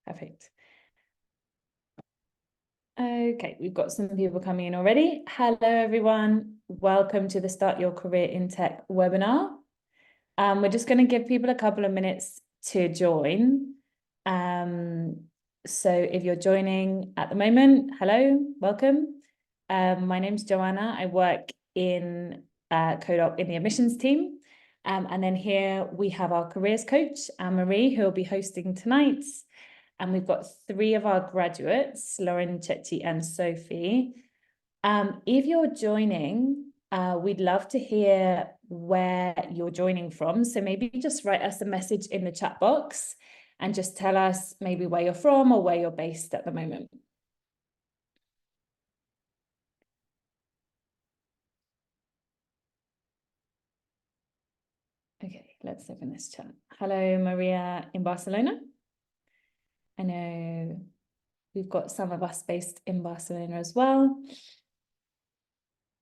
Perfect. Okay, we've got some people coming in already. Hello, everyone. Welcome to the Start Your Career in Tech webinar. We're just going to give people a couple of minutes to join. So if you're joining at the moment, hello, welcome. My name's Joanna. I work in CodeOp in the admissions team. And then here we have our careers coach, Anne-Marie, who will be hosting tonight. And we've got 3 of our graduates, Lauren, Chetty, and Sophie. If you're joining, we'd love to hear where you're joining from. So maybe just write us a message in the chat box and just tell us maybe where you're from or where you're based at the moment. Okay, let's open this chat. Hello, Maria in Barcelona. I know we've got some of us based in Barcelona as well.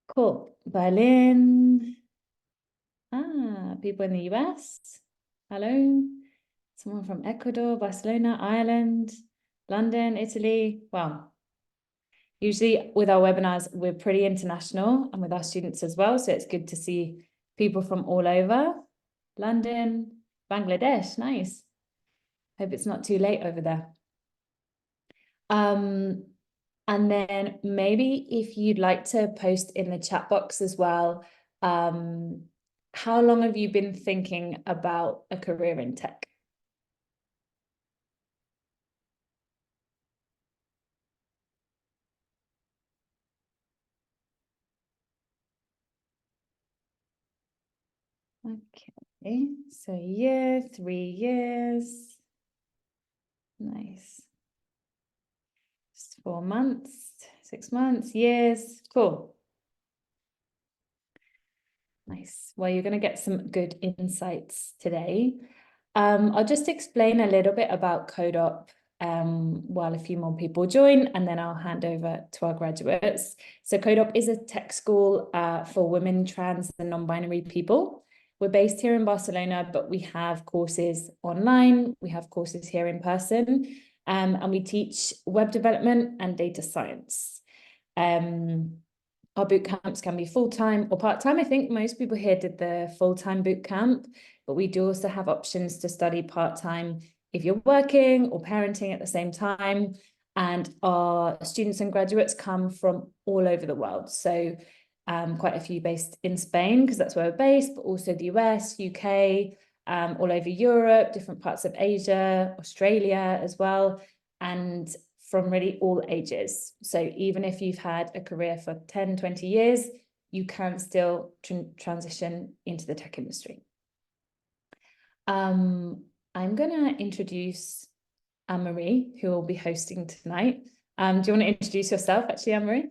Cool. Berlin. People in the US. Hello. Someone from Ecuador, Barcelona, Ireland, London, Italy. Wow. Usually with our webinars, we're pretty international and with our students as well. So it's good to see people from all over. London, Bangladesh, nice. Hope it's not too late over there. And then maybe if you'd like to post in the chat box as well, how long have you been thinking about a career in tech? Okay, so a year, 3 years. Nice. Just 4 months, 6 months, years. Cool. Nice. Well, you're going to get some good insights today. I'll just explain a little bit about CodeOp while a few more people join, and then I'll hand over to our graduates. So CodeOp is a tech school for women, trans, and non-binary people. We're based here in Barcelona, but we have courses online. We have courses here in person, and we teach web development and data science. Our boot camps can be full-time or part-time. I think most people here did the full-time boot camp, but we do also have options to study part-time if you're working or parenting at the same time. And our students and graduates come from all over the world. So quite a few based in Spain, because that's where we're based, but also the US, UK, all over Europe, different parts of Asia, Australia as well. And from really all ages. So even if you've had a career for 10, 20 years, you can still transition into the tech industry. I'm going to introduce Anne-Marie, who will be hosting tonight. Do you want to introduce yourself, actually, Anne-Marie?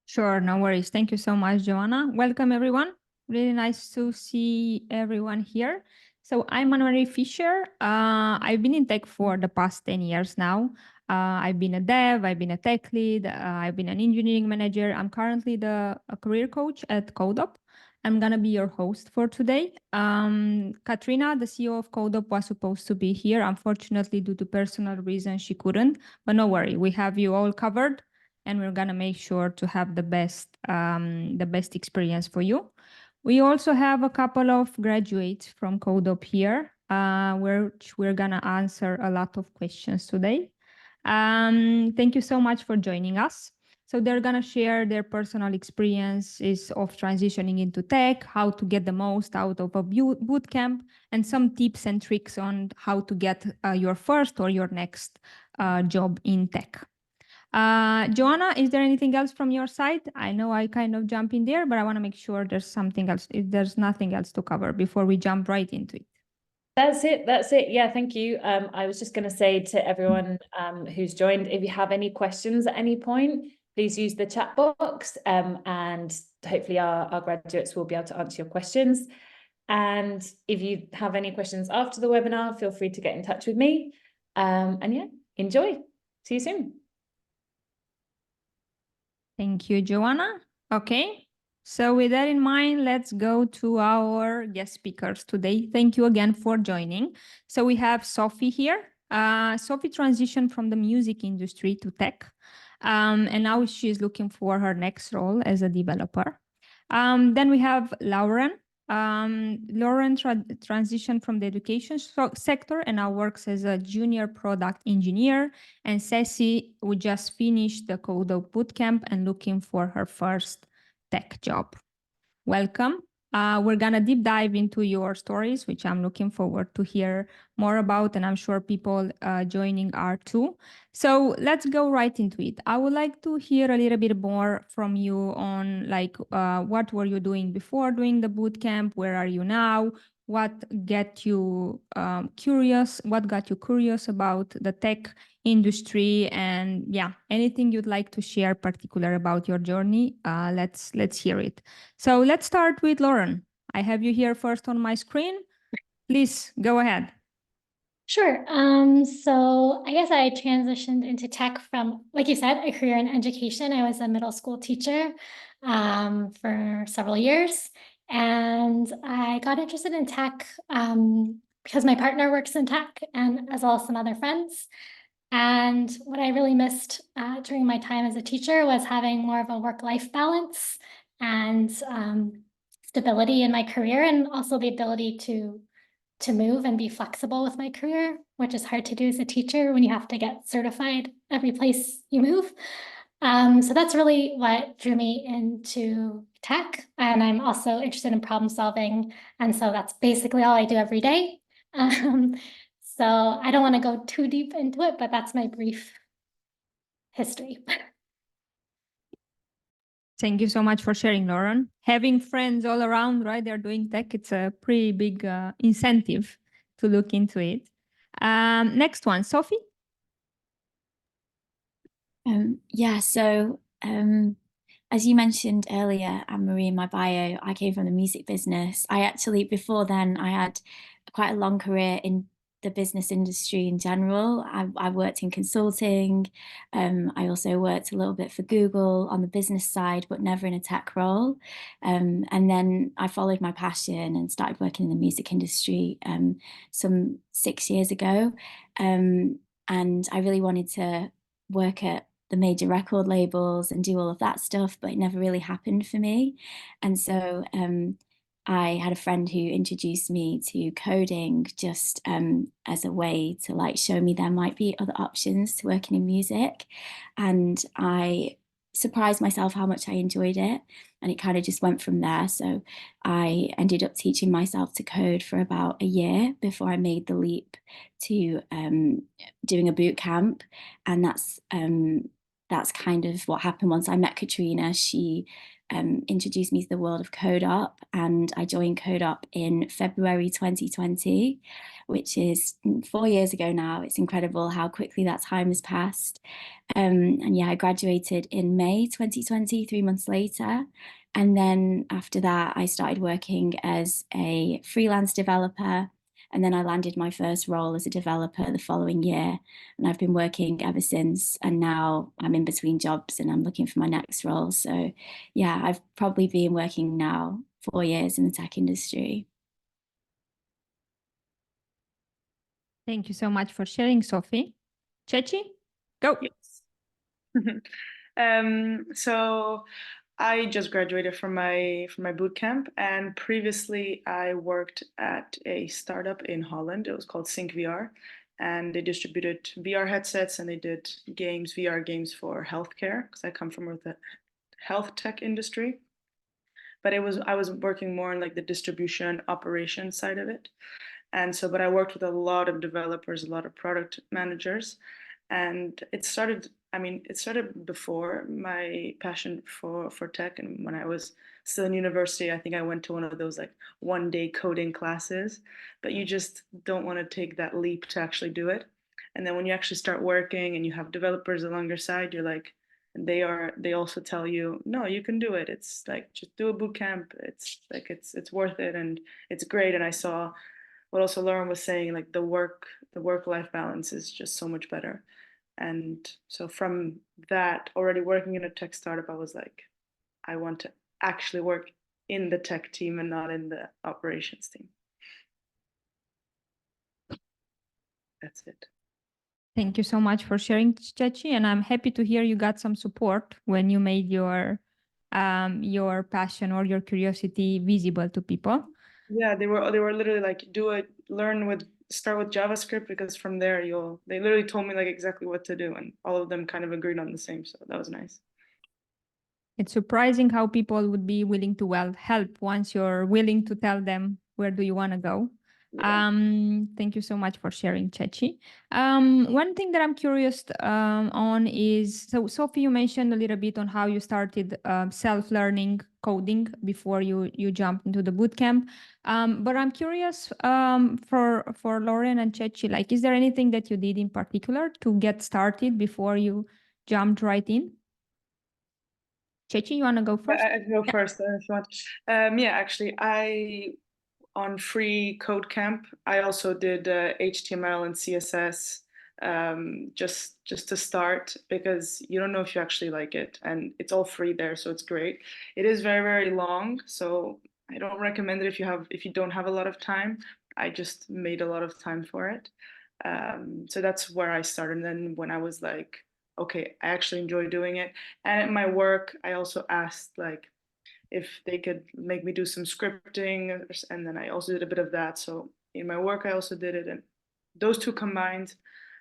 Sure, no worries. Thank you so much, Joanna. Welcome, everyone. Really nice to see everyone here. So I'm Anne-Marie Fischer. I've been in tech for the past 10 years now. I've been a dev, I've been a tech lead, I've been an engineering manager. I'm currently a career coach at CodeOp. I'm going to be your host for today. Katrina, the CEO of CodeOp, was supposed to be here. Unfortunately, due to personal reasons, she couldn't. But no worry, we have you all covered, and we're going to make sure to have the best experience for you. We also have a couple of graduates from CodeOp here, which we're going to answer a lot of questions today. Thank you so much for joining us. So they're going to share their personal experiences of transitioning into tech, how to get the most out of a bootcamp, and some tips and tricks on how to get your first or your next job in tech. Joanna, is there anything else from your side? I know I kind of jump in there, but I want to make sure there's something else, if there's nothing else to cover before we jump right into it. That's it. Yeah, thank you. I was just going to say to everyone who's joined, if you have any questions at any point, please use the chat box, and hopefully our graduates will be able to answer your questions. And if you have any questions after the webinar, feel free to get in touch with me. And yeah, enjoy. See you soon. Thank you, Joanna. Okay, so with that in mind, let's go to our guest speakers today. Thank you again for joining. So we have Sophie here. Sophie transitioned from the music industry to tech, and now she's looking for her next role as a developer. Then we have Lauren. Lauren transitioned from the education sector and now works as a junior product engineer. And Ceci, who just finished the CodeOp Bootcamp and looking for her first tech job. Welcome. We're gonna deep dive into your stories, which I'm looking forward to hear more about, and I'm sure people joining are too. So let's go right into it. I would like to hear a little bit more from you on like what were you doing before doing the bootcamp? Where are you now? What got you curious? What got you curious about the tech industry? And yeah, anything you'd like to share particular about your journey? Let's hear it. So let's start with Lauren. I have you here first on my screen. Please go ahead. Sure. So I guess I transitioned into tech from, like you said, a career in education. I was a middle school teacher for several years, and I got interested in tech because my partner works in tech, and as well as some other friends. And what I really missed during my time as a teacher was having more of a work-life balance and stability in my career, and also the ability to move and be flexible with my career, which is hard to do as a teacher when you have to get certified every place you move. So that's really what drew me into tech. And I'm also interested in problem solving. And so that's basically all I do every day. So I don't want to go too deep into it, but that's my brief history. Thank you so much for sharing, Lauren. Having friends all around, right? They're doing tech. It's a pretty big incentive to look into it. Next one, Sophie. Yeah, so as you mentioned earlier, Anne-Marie, in my bio, I came from the music business. I actually, before then, I had quite a long career in the business industry in general. I worked in consulting. I also worked a little bit for Google on the business side, but never in a tech role. And then I followed my passion and started working in the music industry some 6 years ago. And I really wanted to work at the major record labels and do all of that stuff, but it never really happened for me. And so I had a friend who introduced me to coding just as a way to like show me there might be other options to working in music. And I surprised myself how much I enjoyed it. And it kind of just went from there. So I ended up teaching myself to code for about a year before I made the leap to doing a boot camp. And that's kind of what happened once I met Katrina. She introduced me to the world of CodeOp, and I joined CodeOp in February 2020, which is 4 years ago now. It's incredible how quickly that time has passed. And yeah, I graduated in May 2020, 3 months later. And then after that, I started working as a freelance developer. And then I landed my first role as a developer the following year. And I've been working ever since. And now I'm in between jobs and I'm looking for my next role. So yeah, I've probably been working now 4 years in the tech industry. Thank you so much for sharing, Sophie. Chechi, go. Yes. So I just graduated from my boot camp, and previously I worked at a startup in Holland. It was called Sync VR, and they distributed VR headsets and they did games, VR games for healthcare, because I come from the health tech industry. But I was working more on like the distribution operation side of it. And so, but I worked with a lot of developers, a lot of product managers, and it started, it started before my passion for tech. And when I was still in university, I think I went to one of those like 1-day coding classes, but you just don't want to take that leap to actually do it. And then when you actually start working and you have developers along your side, you're like, and they also tell you, no, you can do it. It's like, just do a boot camp. It's like, it's worth it. And it's great. And I saw what also Lauren was saying, like the work-life balance is just so much better. And so from that, already working in a tech startup, I was like, I want to actually work in the tech team and not in the operations team. That's it. Thank you so much for sharing, Chechi, and I'm happy to hear you got some support when you made your passion or your curiosity visible to people. Yeah, they were literally like, start with JavaScript, because from there they literally told me like exactly what to do, and all of them kind of agreed on the same, so that was nice. It's surprising how people would be willing to help once you're willing to tell them where do you want to go. Yeah. Thank you so much for sharing, Chechi. One thing that I'm curious on is, so Sophie, you mentioned a little bit on how you started self-learning coding before you jumped into the bootcamp. But I'm curious for Lauren and Chechi, like, is there anything that you did in particular to get started before you jumped right in? Chechi, you want to go first? I can go first if you want. Yeah, actually, on free CodeCamp, I also did HTML and CSS, just to start, because you don't know if you actually like it, and it's all free there, so it's great. It is very, very long, so I don't recommend it if you don't have a lot of time. I just made a lot of time for it. So that's where I started. And then when I was like, okay, I actually enjoy doing it. And at my work, I also asked like if they could make me do some scripting, and then I also did a bit of that. So in my work, I also did it, and those two combined.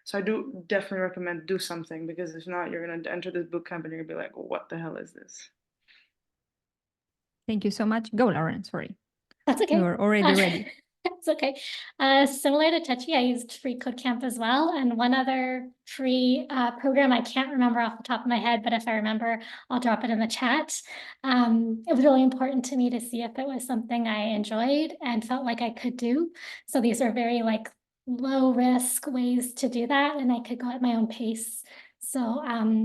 So I do definitely recommend do something, because if not, you're gonna enter this bootcamp and you're gonna be like, what the hell is this? Thank you so much. Go, Lauren. Sorry. That's okay. You're already ready. It's okay. Similar to Chechi, I used free CodeCamp as well. And one other free program, I can't remember off the top of my head, but if I remember, I'll drop it in the chat. It was really important to me to see if it was something I enjoyed and felt like I could do. So these are very like low risk ways to do that, and I could go at my own pace. So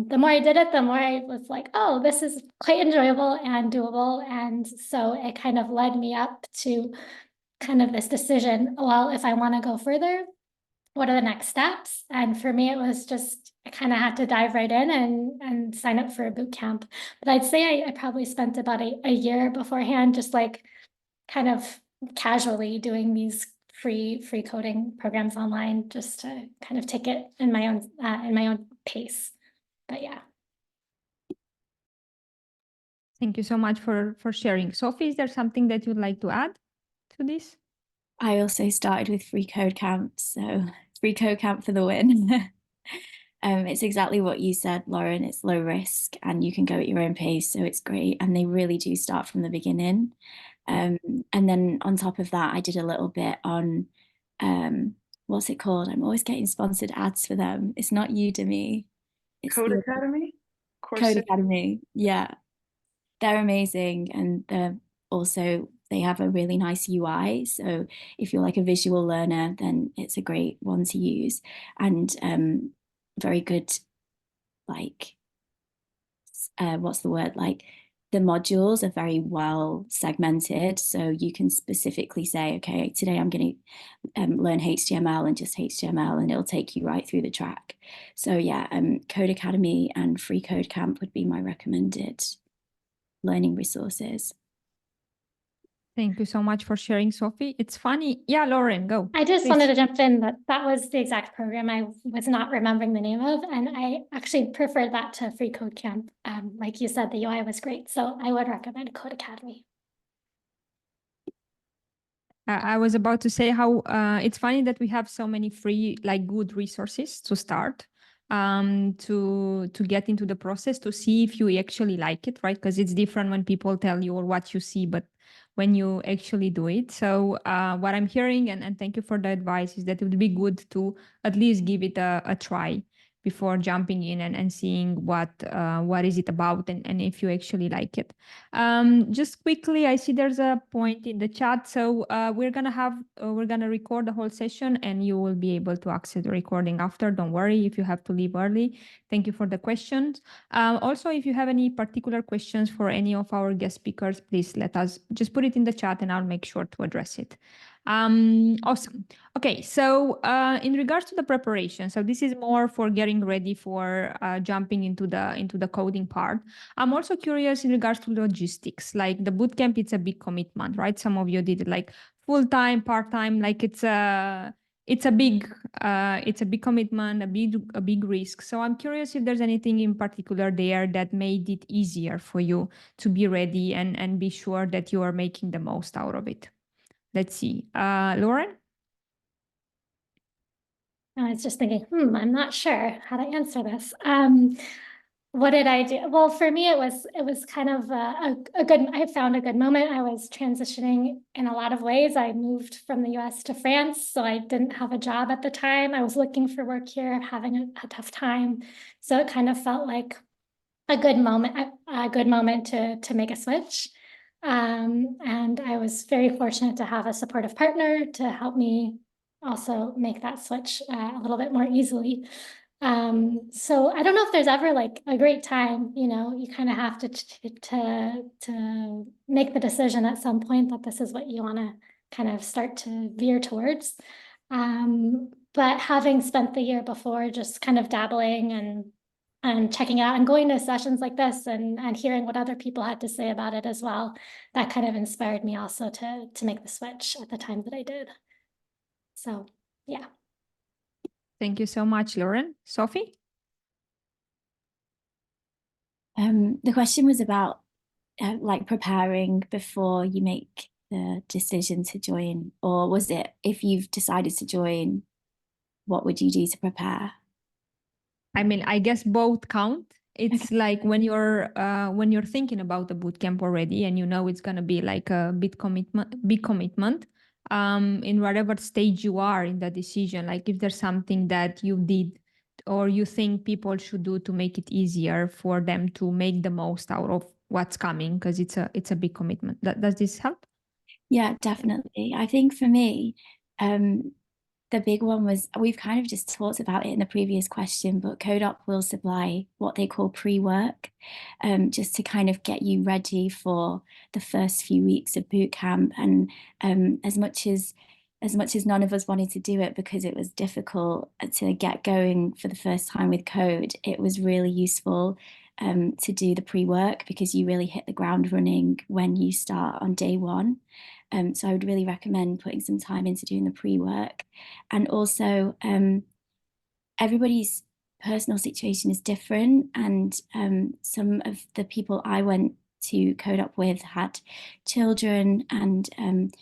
the more I did it, the more I was like, oh, this is quite enjoyable and doable. And so it kind of led me up to kind of this decision, well, if I want to go further, what are the next steps? And for me, it was just, I kind of had to dive right in and sign up for a boot camp. But I'd say I probably spent about a year beforehand, just like kind of casually doing these free coding programs online, just to kind of take it in my own pace. But yeah. Thank you so much for sharing. Sophie, is there something that you'd like to add to this? I also started with free code camp, so free code camp for the win. It's exactly what you said, Lauren. It's low risk and you can go at your own pace, so it's great. And they really do start from the beginning. And then on top of that, I did a little bit on what's it called? I'm always getting sponsored ads for them. It's not Udemy. It's Code Academy? Code Academy. Yeah. They're amazing, and they have a really nice UI. So if you're like a visual learner, then it's a great one to use, and very good, like what's the word, like the modules are very well segmented, so you can specifically say, okay, today I'm going to learn HTML and just HTML, and it'll take you right through the track. So yeah, Code Academy and Free Code Camp would be my recommended learning resources. Thank you so much for sharing, Sophie. It's funny. Yeah, Lauren, go. I just please. wanted to jump in that was the exact program I was not remembering the name of, and I actually preferred that to Free Code Camp. Like you said, the UI was great, so I would recommend Code Academy. I was about to say how it's funny that we have so many free, like good resources to start, to get into the process, to see if you actually like it, right? Because it's different when people tell you or what you see, but when you actually do it. So what I'm hearing, and thank you for the advice, is that it would be good to at least give it a try before jumping in and seeing what is it about, and if you actually like it. Just quickly, I see there's a point in the chat. So we're gonna record the whole session, and you will be able to access the recording after. Don't worry if you have to leave early. Thank you for the questions. Also, if you have any particular questions for any of our guest speakers, please let us just put it in the chat, and I'll make sure to address it. Awesome. Okay, so in regards to the preparation, so this is more for getting ready for jumping into the coding part. I'm also curious in regards to logistics, like the bootcamp, it's a big commitment, right? Some of you did it like full-time, part-time, like it's it's a big commitment, a big risk. So I'm curious if there's anything in particular there that made it easier for you to be ready and be sure that you are making the most out of it. Let's see. Lauren? I was just thinking, I'm not sure how to answer this. What did I do? Well, for me, it was kind of a good, I found a good moment. I was transitioning in a lot of ways. I moved from the US to France, so I didn't have a job at the time. I was looking for work here, having a tough time. So it kind of felt like a good moment to make a switch. And I was very fortunate to have a supportive partner to help me also make that switch a little bit more easily. So I don't know if there's ever like a great time, you kind of have to make the decision at some point that this is what you want to kind of start to veer towards. But having spent the year before just kind of dabbling and checking out and going to sessions like this and hearing what other people had to say about it as well, that kind of inspired me also to make the switch at the time that I did. So, yeah. Thank you so much, Lauren. Sophie? The question was about like preparing before you make the decision to join, or was it if you've decided to join, what would you do to prepare? I mean, I guess both count. It's like when you're thinking about the bootcamp already and you know it's gonna be like a big commitment, in whatever stage you are in the decision, like if there's something that you did or you think people should do to make it easier for them to make the most out of what's coming, because it's a big commitment. Does this help? Yeah, definitely. I think for me, the big one was, we've kind of just talked about it in the previous question, but CodeOp will supply what they call pre-work, just to kind of get you ready for the first few weeks of bootcamp. And as much as none of us wanted to do it because it was difficult to get going for the first time with code, it was really useful to do the pre-work because you really hit the ground running when you start on day one. So I would really recommend putting some time into doing the pre-work. And also, everybody's personal situation is different. And some of the people I went to CodeOp with had children, and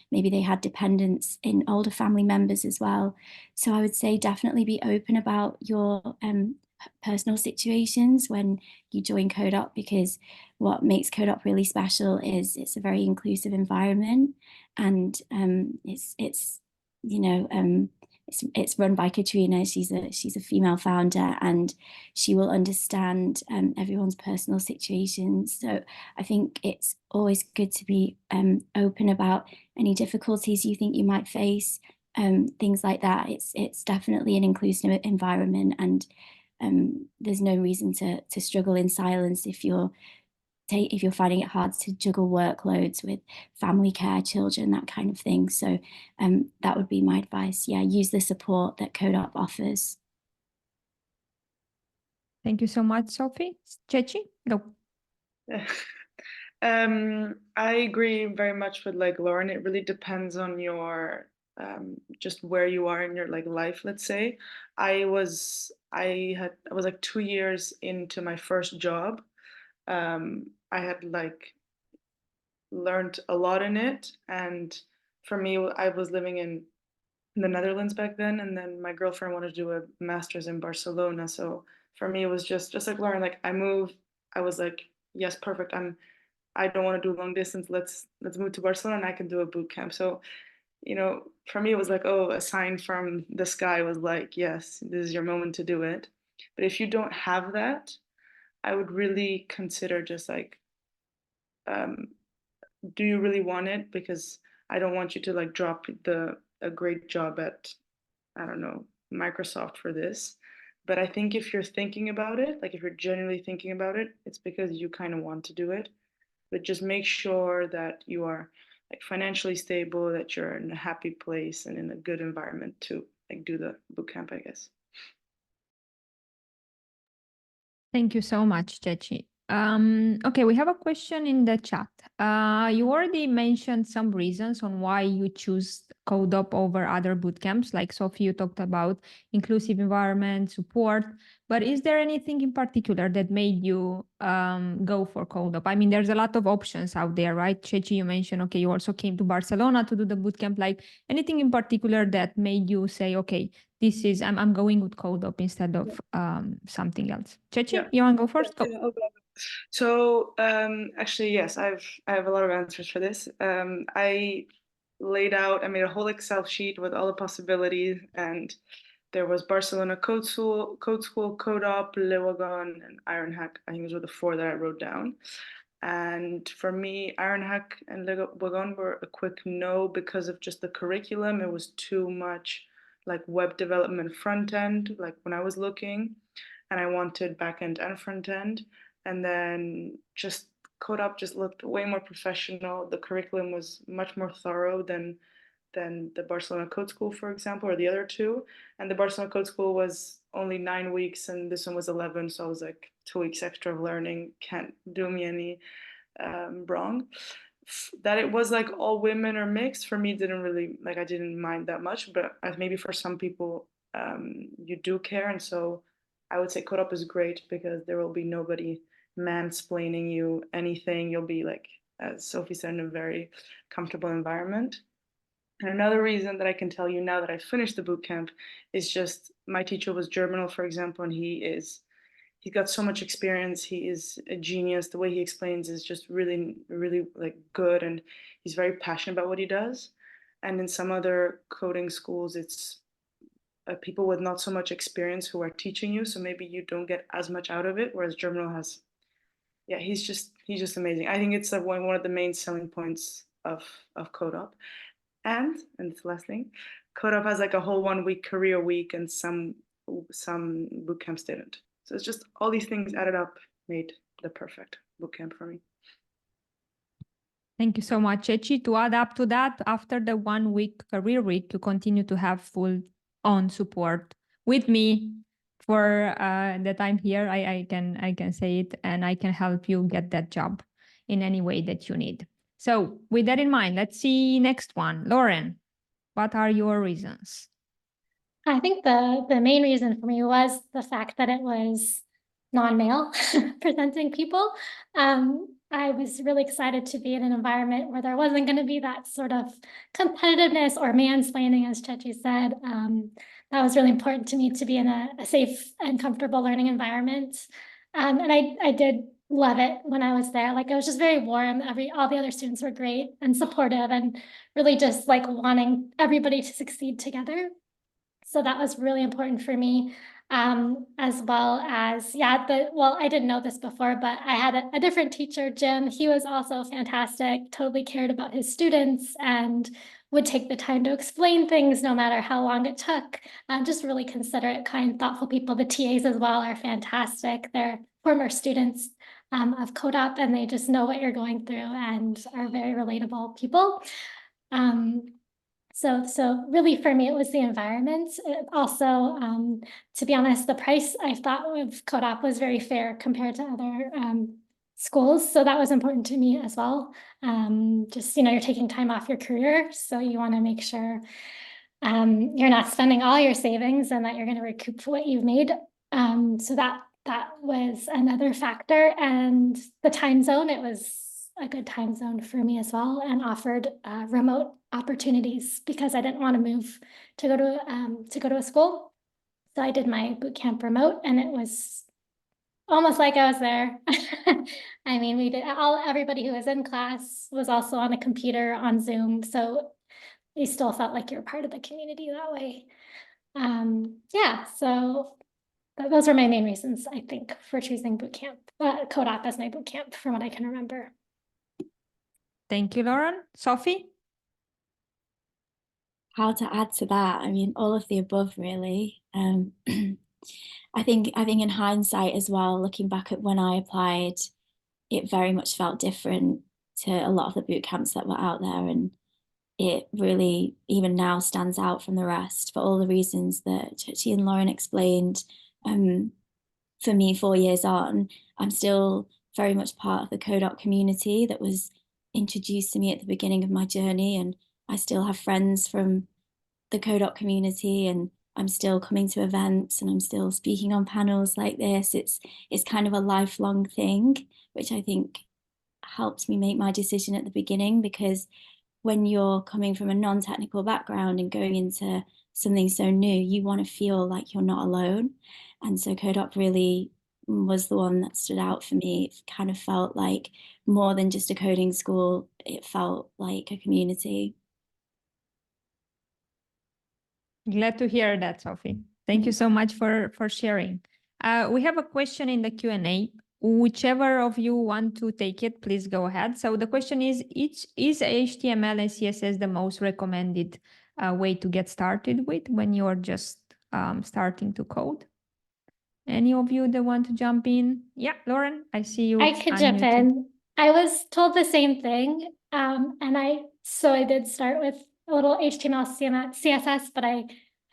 maybe they had dependents in older family members as well. So I would say definitely be open about your personal situations when you join CodeOp, because what makes CodeOp really special is it's a very inclusive environment, and it's run by Katrina. She's a female founder, and she will understand everyone's personal situations. So I think it's always good to be open about any difficulties you think you might face, things like that. It's definitely an inclusive environment, and there's no reason to struggle in silence if you're finding it hard to juggle workloads with family care, children, that kind of thing. So that would be my advice. Yeah, use the support that CodeOp offers. Thank you so much, Sophie. Ceci? Go. I agree very much with like Lauren. It really depends on your just where you are in your like life. Let's say I was like 2 years into my first job. I had like learned a lot in it, and for me, I was living in the Netherlands back then, and then my girlfriend wanted to do a master's in Barcelona. So for me, it was just like Lauren. Like I moved, I was like, yes, perfect. I don't want to do long distance. Let's move to Barcelona, and I can do a boot camp. So for me, it was like, oh, a sign from the sky was like, yes, this is your moment to do it. But if you don't have that, I would really consider just like, do you really want it? Because I don't want you to like drop a great job at, I don't know, Microsoft for this. But I think if you're thinking about it, like if you're genuinely thinking about it, it's because you kind of want to do it. But just make sure that you are like financially stable, that you're in a happy place and in a good environment to like do the bootcamp, I guess. Thank you so much, Ceci. Okay, we have a question in the chat. You already mentioned some reasons on why you choose CodeOp over other bootcamps. Like Sophie, you talked about inclusive environment, support, but is there anything in particular that made you go for CodeOp? I mean, there's a lot of options out there, right? Chechi, you mentioned, okay, you also came to Barcelona to do the bootcamp. Like anything in particular that made you say, okay, this is, I'm going with CodeOp instead of something else. Chechi, Yeah. you want to go first? Go. Yeah, I'll go. So actually, yes, I have a lot of answers for this. I made a whole Excel sheet with all the possibilities, and there was Barcelona Code School, CodeOp, Lewagon, and Ironhack. I think those were the four that I wrote down. And for me, Ironhack and Lewagon were a quick no because of just the curriculum. It was too much like web development front end, like when I was looking, and I wanted back end and front end. And then just CodeOp just looked way more professional. The curriculum was much more thorough than the Barcelona Code School, for example, or the other two. And the Barcelona Code School was only 9 weeks, and this one was 11. So I was like 2 weeks extra of learning can't do me any wrong. That it was like all women or mixed for me didn't really like, I didn't mind that much, but maybe for some people you do care. And so I would say CodeOp is great because there will be nobody mansplaining you anything. You'll be like, as Sophie said, in a very comfortable environment. And another reason that I can tell you now that I finished the bootcamp is just my teacher was Germinal, for example, and he's got so much experience. He is a genius. The way he explains is just really, really like good, and he's very passionate about what he does. And in some other coding schools, it's people with not so much experience who are teaching you, so maybe you don't get as much out of it. Whereas Germinal has, yeah, he's just amazing. I think it's one of the main selling points of CodeOp. And it's the last thing, CodeOp has like a whole 1 week career week, and some bootcamps didn't. So it's just all these things added up made the perfect bootcamp for me. Thank you so much, Chechi. To add up to that, after the 1 week career week, you continue to have full on support with me for that I'm here. I can say it, and I can help you get that job in any way that you need. So with that in mind, let's see next one. Lauren, what are your reasons? I think the main reason for me was the fact that it was non-male presenting people. I was really excited to be in an environment where there wasn't going to be that sort of competitiveness or mansplaining, as Chechi said. That was really important to me, to be in a safe and comfortable learning environment. And I did love it when I was there. Like, it was just very warm. All the other students were great and supportive, and really just like wanting everybody to succeed together. So that was really important for me, as well as, I didn't know this before, but I had a different teacher, Jim. He was also fantastic, totally cared about his students, and would take the time to explain things no matter how long it took. Just really considerate, kind, thoughtful people. The TAs as well are fantastic. They're former students of CodeOp, and they just know what you're going through and are very relatable people. So really for me, it was the environment. Also, to be honest, the price I thought of CodeOp was very fair compared to other schools. So that was important to me as well. Just, you're taking time off your career, so you want to make sure you're not spending all your savings and that you're going to recoup what you've made. So that was another factor. And the time zone, it was a good time zone for me as well, and offered remote opportunities because I didn't want to move to go to a school. So I did my boot camp remote, and it was almost like I was there. I mean, everybody who was in class was also on a computer on Zoom, so you still felt like you're part of the community that way. So those were my main reasons, I think, for choosing bootcamp, CodeOp as my bootcamp, from what I can remember. Thank you, Lauren. Sophie? How to add to that? I mean, all of the above, really. I think in hindsight as well, looking back at when I applied, it very much felt different to a lot of the boot camps that were out there, and it really even now stands out from the rest for all the reasons that Chechi and Lauren explained. For me, 4 years on, I'm still very much part of the CodeOp community that was introduced to me at the beginning of my journey. And I still have friends from the CodeOp community, and I'm still coming to events and I'm still speaking on panels like this. It's kind of a lifelong thing, which I think helped me make my decision at the beginning, because when you're coming from a non-technical background and going into something so new, you want to feel like you're not alone. And so CodeOp really was the one that stood out for me. It kind of felt like more than just a coding school. It felt like a community. Glad to hear that, Sophie. Thank you so much for sharing. We have a question in the Q&A. Whichever of you want to take it, please go ahead. So the question is HTML and CSS the most recommended way to get started with when you're just starting to code? Any of you that want to jump in? Yeah, Lauren, I see you. I could jump in. I was told the same thing. And I did start with a little HTML, CSS, but I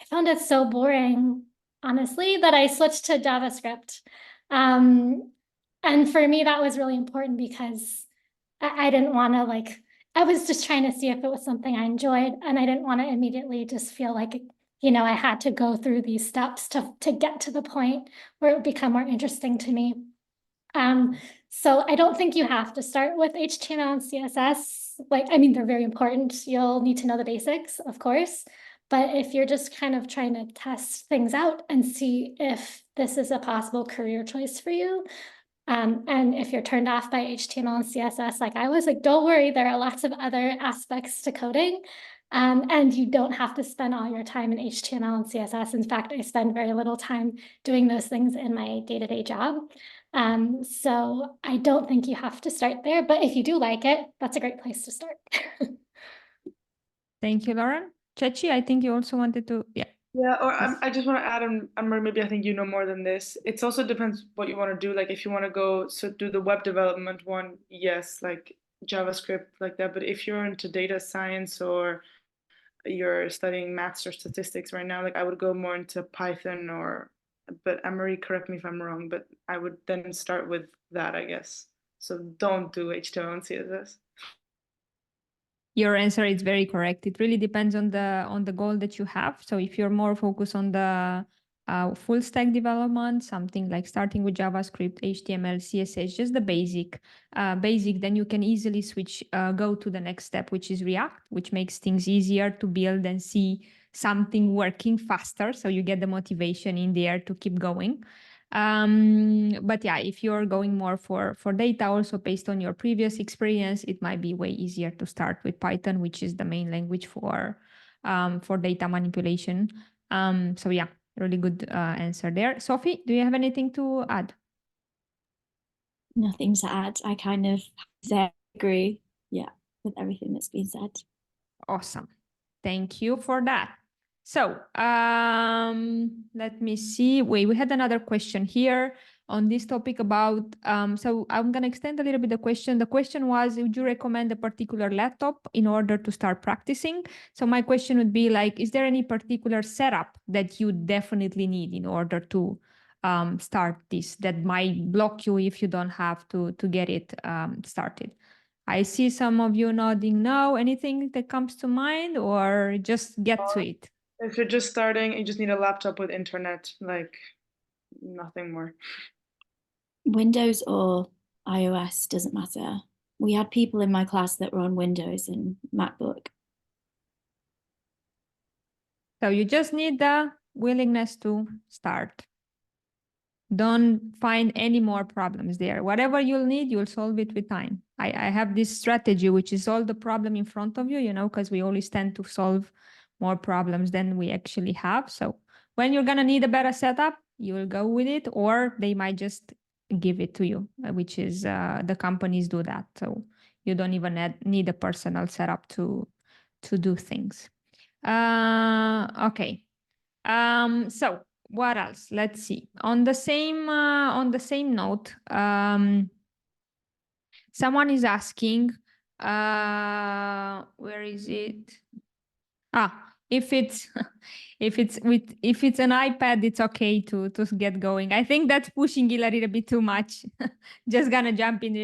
found it so boring, honestly, that I switched to JavaScript. And for me, that was really important because I didn't want to I was just trying to see if it was something I enjoyed, and I didn't want to immediately just feel like, I had to go through these steps to get to the point where it would become more interesting to me. So I don't think you have to start with HTML and CSS. They're very important. You'll need to know the basics, of course. But if you're just kind of trying to test things out and see if this is a possible career choice for you, and if you're turned off by HTML and CSS, like I was, don't worry, there are lots of other aspects to coding. And you don't have to spend all your time in HTML and CSS. In fact, I spend very little time doing those things in my day-to-day job. So I don't think you have to start there, but if you do like it, that's a great place to start. Thank you, Lauren. Chechi, I think you also wanted to, yeah. Yeah, or Yes. I just want to add, or maybe I think you know more than this. It also depends what you want to do. Like if you want to go do the web development one, yes, like JavaScript like that. But if you're into data science or you're studying maths or statistics right now, like I would go more into Python but Anne-Marie, correct me if I'm wrong, but I would then start with that, I guess. So don't do HTML and CSS. Your answer is very correct. It really depends on the goal that you have. So if you're more focused on the full stack development, something like starting with JavaScript, HTML, CSS, just the basic, then you can easily switch, go to the next step, which is React, which makes things easier to build and see something working faster. So you get the motivation in there to keep going. But yeah, if you're going more for data, also based on your previous experience, it might be way easier to start with Python, which is the main language for data manipulation. So yeah, really good answer there. Sophie, do you have anything to add? Nothing to add. I kind of agree, with everything that's been said. Awesome. Thank you for that. So let me see. Wait, we had another question here on this topic about, so I'm going to extend a little bit the question. The question was, would you recommend a particular laptop in order to start practicing? So my question would be like, is there any particular setup that you definitely need in order to start this that might block you if you don't have to get it started? I see some of you nodding no. Anything that comes to mind, or just get to it? If you're just starting, you just need a laptop with internet, like nothing more. Windows or iOS, doesn't matter. We had people in my class that were on Windows and MacBook. So you just need the willingness to start. Don't find any more problems there. Whatever you'll need, you'll solve it with time. I have this strategy, which is solve the problem in front of you, because we always tend to solve more problems than we actually have. So when you're going to need a better setup, you will go with it, or they might just give it to you, which is the companies do that. So you don't even need a personal setup to do things. Okay. So what else? Let's see. On the same note, someone is asking, where is it? if it's if it's an iPad, it's okay to get going. I think that's pushing it a little bit too much. Just gonna jump in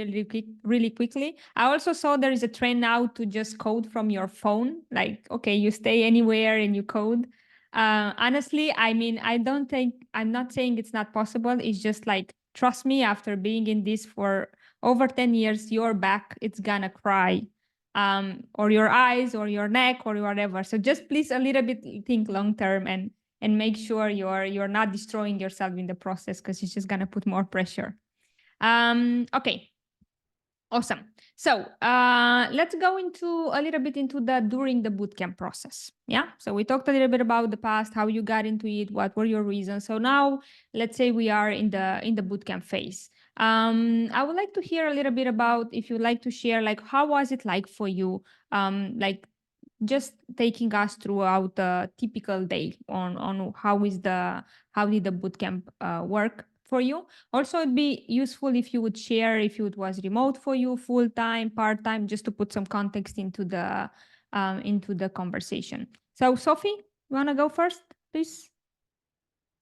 really quickly. I also saw there is a trend now to just code from your phone. Like, okay, you stay anywhere and you code. Honestly, I mean, I'm not saying it's not possible. It's just like, trust me, after being in this for over 10 years, your back, it's gonna cry, or your eyes or your neck or whatever. So just please a little bit think long term, and make sure you're not destroying yourself in the process, because it's just gonna put more pressure. Okay, awesome. So let's go into a little bit into the during the bootcamp process. Yeah. So we talked a little bit about the past, how you got into it, what were your reasons. So now let's say we are in the bootcamp phase. I would like to hear a little bit about, if you'd like to share, like, how was it like for you? Like, just taking us throughout a typical day on how did the bootcamp work for you. Also, it'd be useful if you would share if it was remote for you, full-time, part-time, just to put some context into the conversation. So Sophie, you want to go first, please?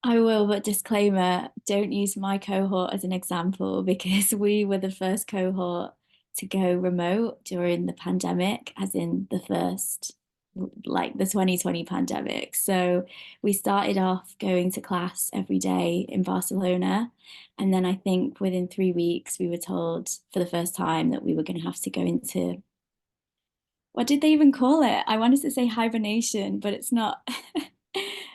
I will, but disclaimer, don't use my cohort as an example, because we were the first cohort to go remote during the pandemic, as in the first, like the 2020 pandemic. So we started off going to class every day in Barcelona. And then I think within 3 weeks, we were told for the first time that we were going to have to go into, what did they even call it? I wanted to say hibernation, but it's not.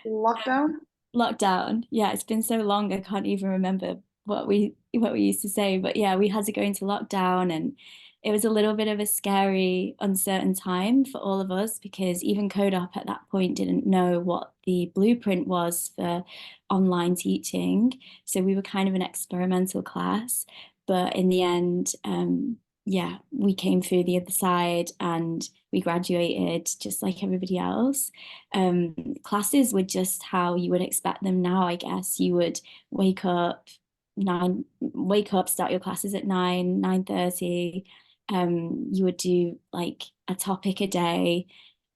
Lockdown? Lockdown. Yeah, it's been so long, I can't even remember what we used to say. But yeah, we had to go into lockdown, and it was a little bit of a scary, uncertain time for all of us, because even CodeOp at that point didn't know what the blueprint was for online teaching. So we were kind of an experimental class. But in the end, yeah, we came through the other side and we graduated just like everybody else. Classes were just how you would expect them now, I guess. You would wake up, start your classes at 9:30. You would do like a topic a day.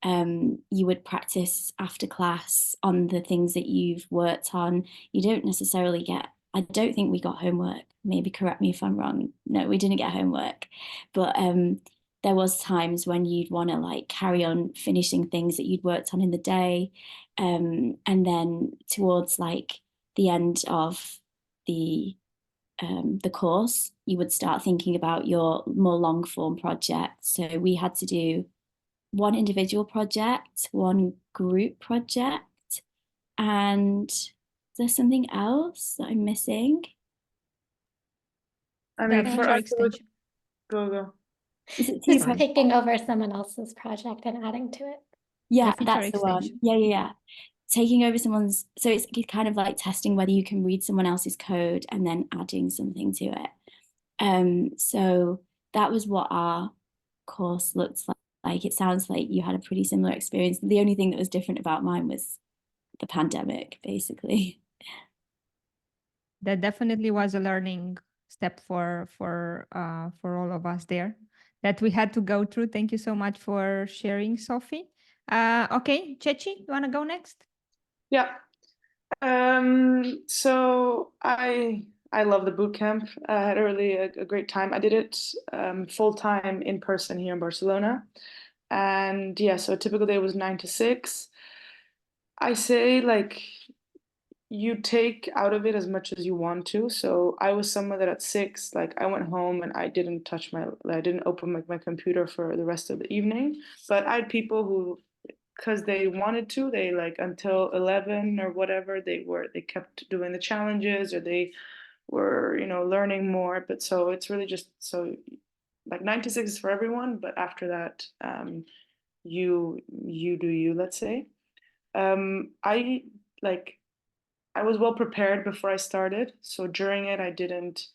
You would practice after class on the things that you've worked on. You don't necessarily get, I don't think we got homework. Maybe correct me if I'm wrong. No, we didn't get homework. But there was times when you'd want to like carry on finishing things that you'd worked on in the day. And then towards like the end of the course, you would start thinking about your more long form project. So we had to do one individual project, one group project, and there's something else that I'm missing. I mean, for us, it was, Extension. go. Is it two Just projects? taking over someone else's project and adding to it. Yeah, feature that's the one. extension. Yeah. Taking over someone's, so it's kind of like testing whether you can read someone else's code and then adding something to it. So that was what our course looks like. It sounds like you had a pretty similar experience. The only thing that was different about mine was the pandemic, basically. That definitely was a learning step for all of us there that we had to go through. Thank you so much for sharing, Sophie. Okay, Chechi, you want to go next? Yeah. So I love the boot camp. I had a great time. I did it full time in person here in Barcelona. And yeah, so a typical day was 9 to 6. I say like you take out of it as much as you want to. So I was someone that at 6, like I went home and I didn't open my computer for the rest of the evening. But I had people who, because they wanted to, they like until 11 or whatever, they kept doing the challenges, or they were, learning more. But so it's really just so like 9 to 6 is for everyone, but after that, you do you, let's say. I like I was well prepared before I started. So during it, I didn't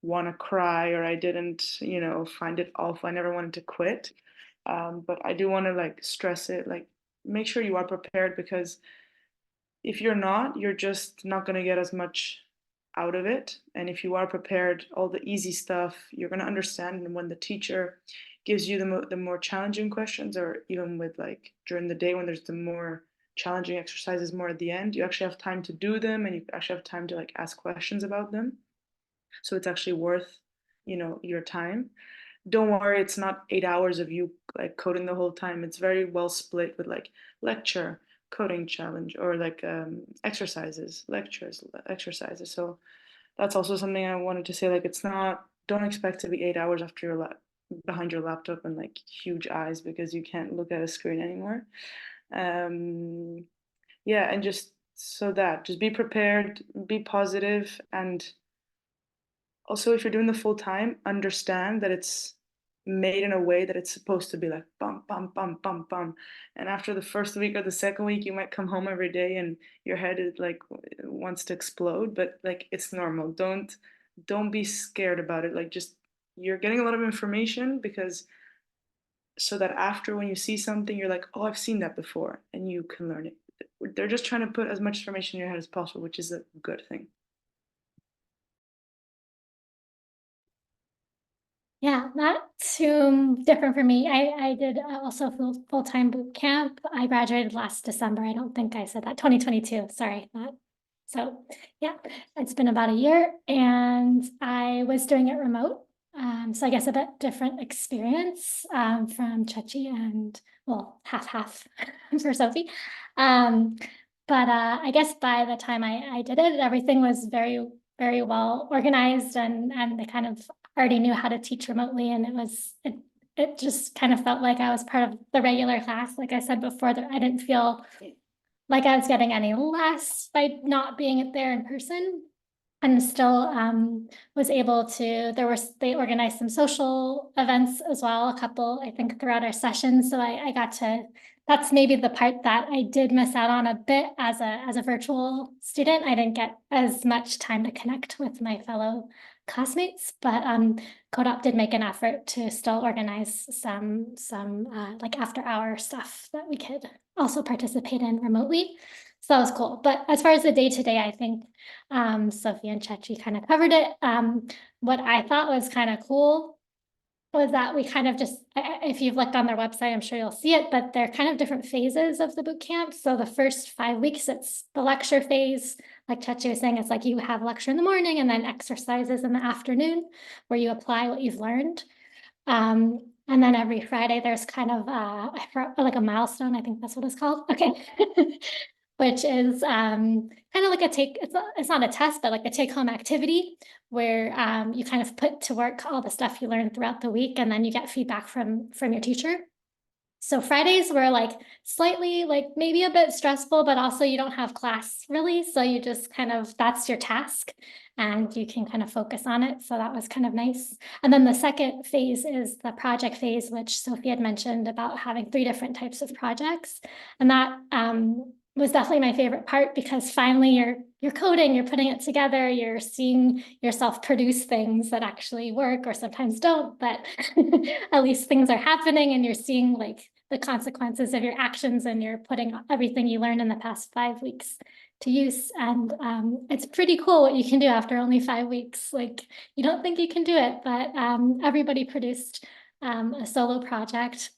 want to cry, or I didn't, find it awful. I never wanted to quit. But I do want to like stress it, like make sure you are prepared, because if you're not, you're just not going to get as much out of it. And if you are prepared, all the easy stuff you're going to understand. And when the teacher gives you the more challenging questions, or even with like during the day when there's the more challenging exercises more at the end, you actually have time to do them, and you actually have time to like ask questions about them. So it's actually worth, your time. Don't worry, it's not 8 hours of you like coding the whole time. It's very well split with like lecture, coding challenge, or like exercises, lectures, exercises. So that's also something I wanted to say. Like, it's not, don't expect to be 8 hours after your behind your laptop and like huge eyes because you can't look at a screen anymore. Yeah, and just just be prepared, be positive, and also if you're doing the full time, understand that it's made in a way that it's supposed to be like bum bum bum bum bum. And after the first week or the second week, you might come home every day and your head is like wants to explode, but like it's normal. Don't be scared about it. Like, just, you're getting a lot of information, because so that after when you see something, you're like, oh, I've seen that before, and you can learn it. They're just trying to put as much information in your head as possible, which is a good thing. Yeah, not too different for me. I did also full-time boot camp. I graduated last December. I don't think I said that. 2022. Sorry. So yeah, it's been about a year, and I was doing it remote. So I guess a bit different experience from Chechi, and well, half for Sophie. But I guess by the time I did it, everything was very, very well organized, and I kind of already knew how to teach remotely, and it just kind of felt like I was part of the regular class. Like I said before, that I didn't feel like I was getting any less by not being there in person. And still was able to, they organized some social events as well, a couple, I think, throughout our sessions. So I got to, that's maybe the part that I did miss out on a bit as a virtual student. I didn't get as much time to connect with my fellow classmates, but CodeOp did make an effort to still organize some like after hour stuff that we could also participate in remotely. So that was cool. But as far as the day-to-day, I think Sophie and Chechi kind of covered it. What I thought was kind of cool was that we kind of just, if you've looked on their website, I'm sure you'll see it, but they're kind of different phases of the boot camp. So the first 5 weeks, it's the lecture phase. Like Chechi was saying, it's like you have lecture in the morning and then exercises in the afternoon where you apply what you've learned. And then every Friday, there's kind of like a milestone. I think that's what it's called. Okay. Which is kind of like it's not a test, but like a take-home activity where you kind of put to work all the stuff you learned throughout the week, and then you get feedback from your teacher. So Fridays were like slightly like maybe a bit stressful, but also you don't have class really. So you just kind of, that's your task and you can kind of focus on it. So that was kind of nice. And then the second phase is the project phase, which Sophie had mentioned about having 3 different types of projects. And that was definitely my favorite part, because finally you're coding, you're putting it together, you're seeing yourself produce things that actually work, or sometimes don't, but at least things are happening and you're seeing like the consequences of your actions, and you're putting everything you learned in the past 5 weeks to use. And it's pretty cool what you can do after only 5 weeks. Like, you don't think you can do it, but everybody produced a solo project.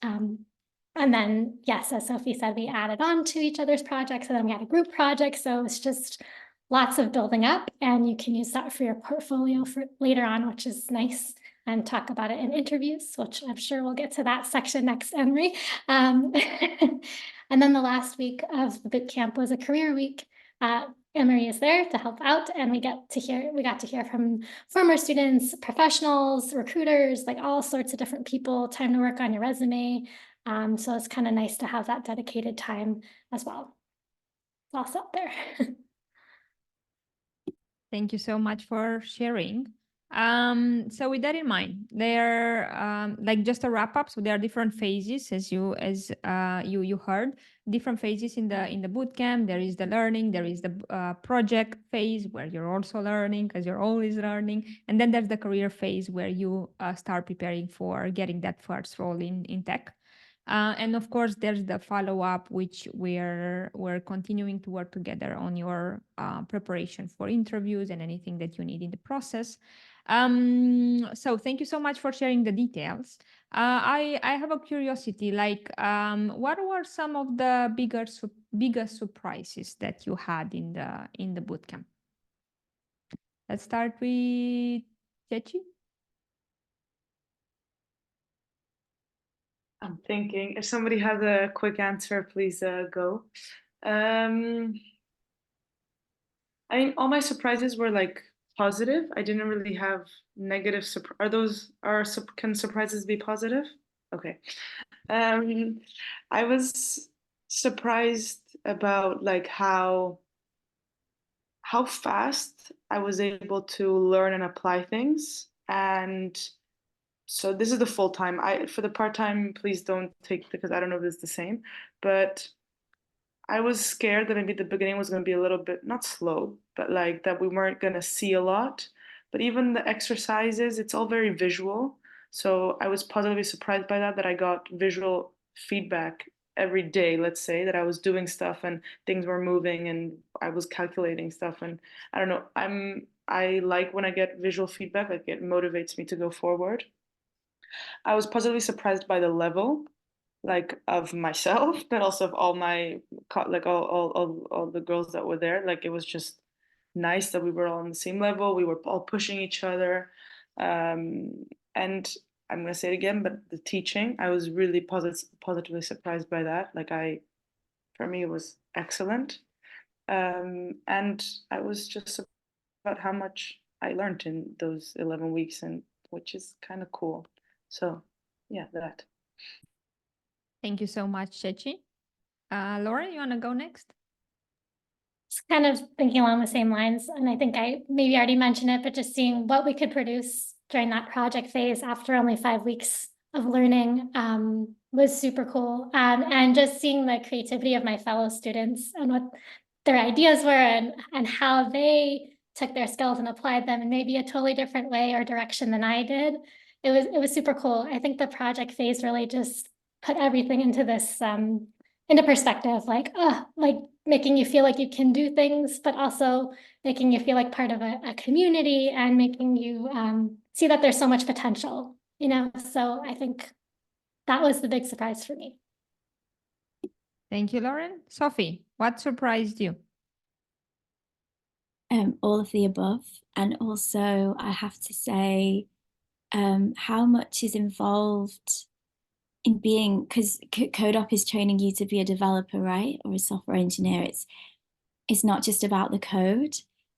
And then, yes, as Sophie said, we added on to each other's projects, and then we had a group project. So it's just lots of building up, and you can use that for your portfolio for later on, which is nice, and talk about it in interviews, which I'm sure we'll get to that section next, Emery. And then the last week of the boot camp was a career week. Emery is there to help out, and we got to hear from former students, professionals, recruiters, like all sorts of different people, time to work on your resume. So it's kind of nice to have that dedicated time as well. It's also up there. Thank you so much for sharing. So with that in mind, there like just a wrap up. So there are different phases, as you heard, different phases in the bootcamp. There is the learning, there is the project phase where you're also learning because you're always learning, and then there's the career phase where you start preparing for getting that first role in tech. And of course, there's the follow-up, which we're continuing to work together on your preparation for interviews and anything that you need in the process. So thank you so much for sharing the details. I have a curiosity, like what were some of the biggest surprises that you had in the bootcamp? Let's start with Chechi. I'm thinking. If somebody has a quick answer, please go. I mean, all my surprises were like positive. I didn't really have negative can surprises be positive? Okay. Um, I was surprised about like how fast I was able to learn and apply things. And so this is the full time. For the part time, please don't take, because I don't know if it's the same, but I was scared that maybe the beginning was going to be a little bit not slow, but like that we weren't going to see a lot. But even the exercises, it's all very visual. So I was positively surprised by that I got visual feedback every day, let's say, that I was doing stuff and things were moving and I was calculating stuff. And I don't know, I like when I get visual feedback, like it motivates me to go forward. I was positively surprised by the level, like of myself, but also of all my like all the girls that were there. Like it was just nice that we were all on the same level. We were all pushing each other, and I'm gonna say it again, but the teaching, I was really positively surprised by that. For me, it was excellent, and I was just about how much I learned in those 11 weeks, and which is kind of cool. So, yeah, that. Thank you so much, Chechi. Laura, you want to go next? Just kind of thinking along the same lines, and I think I maybe already mentioned it, but just seeing what we could produce during that project phase after only 5 weeks of learning was super cool. And just seeing the creativity of my fellow students and what their ideas were and how they took their skills and applied them in maybe a totally different way or direction than I did. It was super cool. I think the project phase really just put everything into this into perspective, like making you feel like you can do things, but also making you feel like part of a community and making you see that there's so much potential, you know? So I think that was the big surprise for me. Thank you, Lauren. Sophie, what surprised you? All of the above. And also, I have to say, how much is involved in being, because CodeOp is training you to be a developer, right? Or a software engineer. It's not just about the code.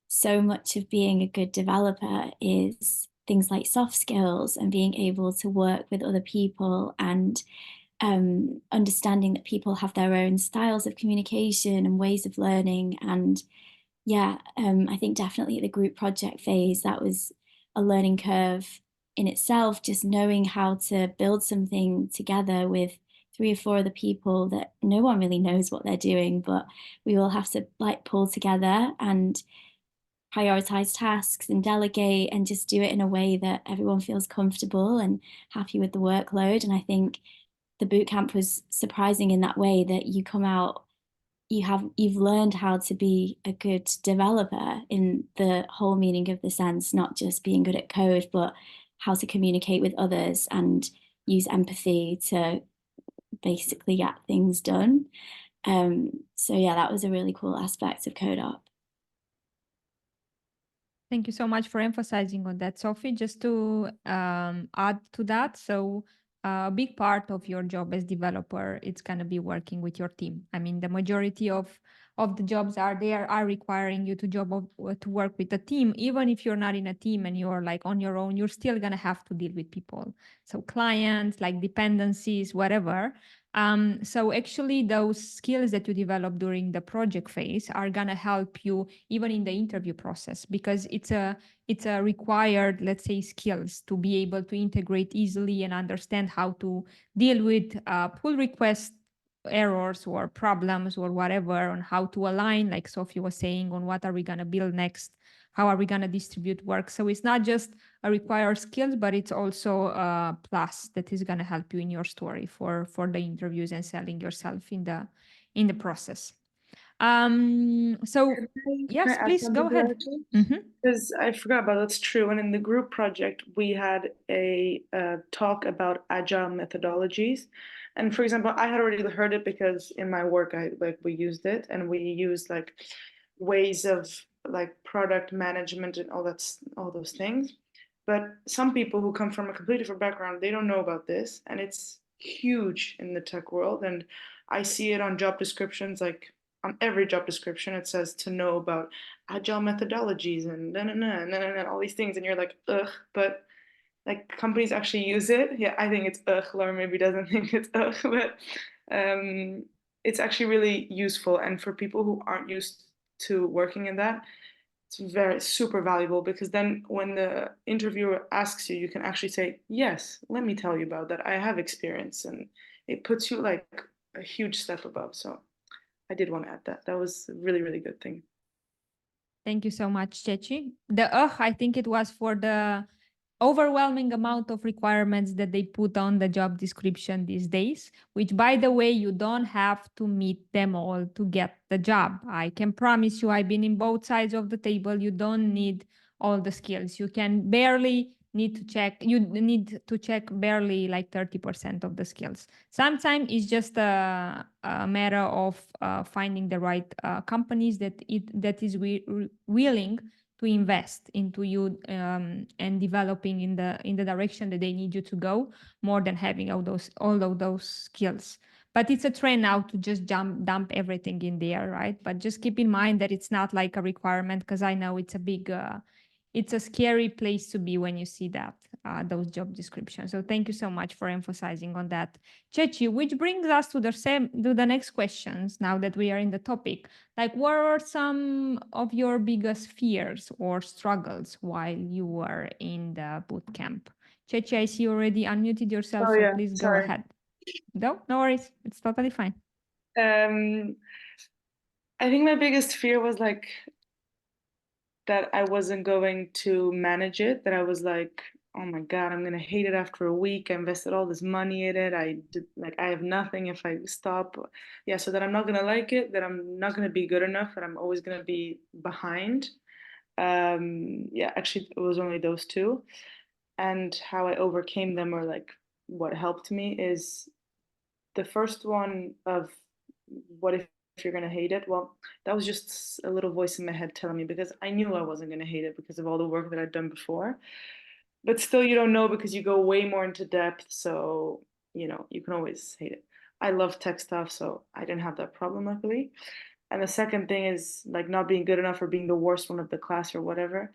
So much of being a good developer is things like soft skills and being able to work with other people and understanding that people have their own styles of communication and ways of learning. And yeah, I think definitely at the group project phase, that was a learning curve in itself, just knowing how to build something together with 3 or 4 other people that no one really knows what they're doing, but we all have to like pull together and prioritize tasks and delegate and just do it in a way that everyone feels comfortable and happy with the workload. And I think the bootcamp was surprising in that way, that you come out, you've learned how to be a good developer in the whole meaning of the sense, not just being good at code, but how to communicate with others and use empathy to basically get things done. So yeah, that was a really cool aspect of CodeOp. Thank you so much for emphasizing on that, Sophie. Just to add to that, so a big part of your job as developer, it's going to be working with your team. I mean, the majority of the jobs are requiring you to work with a team. Even if you're not in a team and you're like on your own, you're still going to have to deal with people. So clients, like dependencies, whatever. So actually those skills that you develop during the project phase are going to help you even in the interview process, because it's a required, let's say, skills to be able to integrate easily and understand how to deal with pull request errors or problems or whatever, on how to align, like Sophie was saying, on what are we going to build next, how are we going to distribute work. So it's not just a required skills, but it's also a plus that is going to help you in your story for the interviews and selling yourself in the process. So yes, please go ahead. Because I forgot about that's true. And in the group project, we had a talk about agile methodologies. And for example, I had already heard it because in my work, we used it, and we used like ways of like product management and all those things. But some people who come from a completely different background, they don't know about this, and it's huge in the tech world. And I see it on job descriptions, like on every job description, it says to know about agile methodologies and all these things, and you're like, ugh, but like companies actually use it. Yeah, I think it's ugh. Laura maybe doesn't think it's ugh, but it's actually really useful. And for people who aren't used to working in that, it's very super valuable, because then when the interviewer asks you, you can actually say, yes, let me tell you about that. I have experience, and it puts you like a huge step above. So I did want to add that. That was a really, really good thing. Thank you so much, Chechi. I think it was for the overwhelming amount of requirements that they put on the job description these days, which, by the way, you don't have to meet them all to get the job. I can promise you, I've been in both sides of the table. You don't need all the skills. You can barely need to check barely like 30% of the skills. Sometimes it's just a matter of finding the right companies that is willing to invest into you and developing in the direction that they need you to go, more than having all of those skills. But it's a trend now to just dump everything in there, right? But just keep in mind that it's not like a requirement, because I know it's a scary place to be when you see that those job descriptions. So thank you so much for emphasizing on that, Chechi, which brings us to the next questions. Now that we are in the topic, like, what are some of your biggest fears or struggles while you were in the bootcamp? Chechi, I see you already unmuted yourself, Oh, so yeah, please sorry. go ahead. No worries. It's totally fine. I think my biggest fear was like that I wasn't going to manage it, that I was like, oh my God, I'm gonna hate it after a week. I invested all this money in it. I have nothing if I stop. Yeah, so that I'm not gonna like it, that I'm not gonna be good enough, that I'm always gonna be behind. Yeah, actually it was only those two. And how I overcame them, or like what helped me, is the first one of what if you're gonna hate it? Well, that was just a little voice in my head telling me, because I knew I wasn't gonna hate it because of all the work that I'd done before. But still, you don't know, because you go way more into depth. So, you can always hate it. I love tech stuff, so I didn't have that problem, luckily. And the second thing is like not being good enough, or being the worst one of the class, or whatever.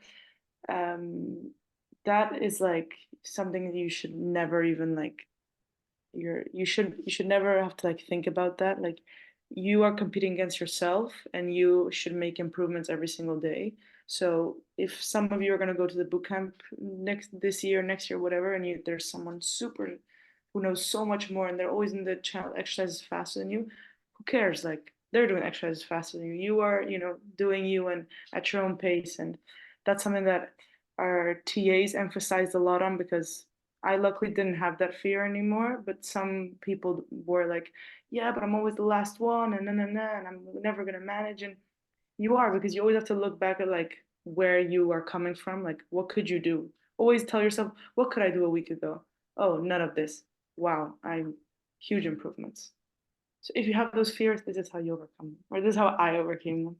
That is like something that you should never even like you should never have to like think about that. Like, you are competing against yourself, and you should make improvements every single day. So if some of you are going to go to the bootcamp next year, whatever, and there's someone super who knows so much more, and they're always in the channel exercises faster than you, who cares? Like, they're doing exercises faster than you. You are, doing you and at your own pace. And that's something that our TAs emphasized a lot on, because I luckily didn't have that fear anymore, but some people were like, yeah, but I'm always the last one, and and I'm never gonna manage. And you are, because you always have to look back at like where you are coming from, like what could you do? Always tell yourself, what could I do a week ago? Oh, none of this. Wow, I'm huge improvements. So if you have those fears, this is how you overcome them, or this is how I overcame them.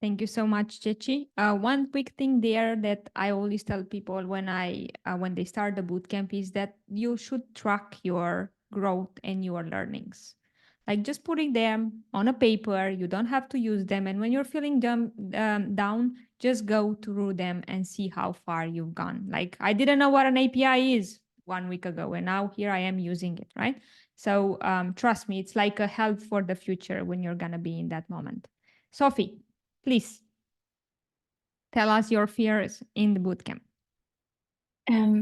Thank you so much, Chechi. One quick thing there that I always tell people when they start the bootcamp is that you should track your growth and your learnings. Like, just putting them on a paper, you don't have to use them. And when you're feeling down, just go through them and see how far you've gone. Like, I didn't know what an API is 1 week ago, and now here I am using it, right? So trust me, it's like a help for the future when you're gonna be in that moment. Sophie, please tell us your fears in the bootcamp.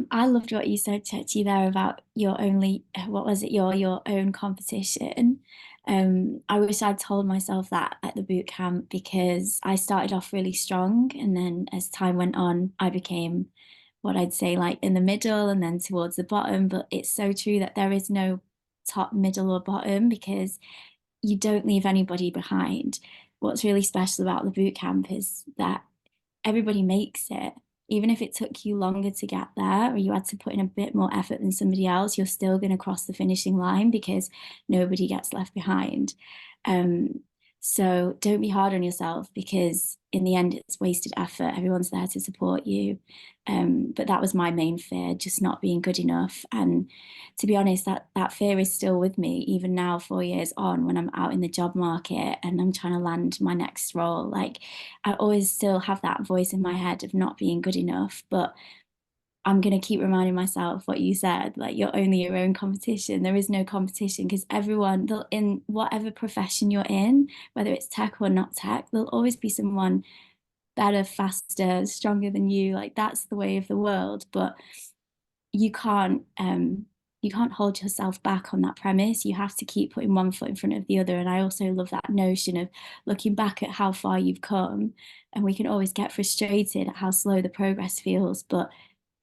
I loved what you said, Chechi, there about your own competition. I wish I'd told myself that at the boot camp, because I started off really strong, and then as time went on, I became what I'd say like in the middle and then towards the bottom. But it's so true that there is no top, middle, or bottom, because you don't leave anybody behind. What's really special about the boot camp is that everybody makes it. Even if it took you longer to get there, or you had to put in a bit more effort than somebody else, you're still going to cross the finishing line, because nobody gets left behind. So don't be hard on yourself, because in the end, it's wasted effort. Everyone's there to support you. But that was my main fear, just not being good enough. And to be honest, that fear is still with me, even now, 4 years on, when I'm out in the job market and I'm trying to land my next role. Like, I always still have that voice in my head of not being good enough, but I'm going to keep reminding myself what you said, like, you're only your own competition. There is no competition, because everyone, in whatever profession you're in, whether it's tech or not tech, there'll always be someone better, faster, stronger than you. Like, that's the way of the world. But you can't hold yourself back on that premise. You have to keep putting one foot in front of the other. And I also love that notion of looking back at how far you've come. And we can always get frustrated at how slow the progress feels, but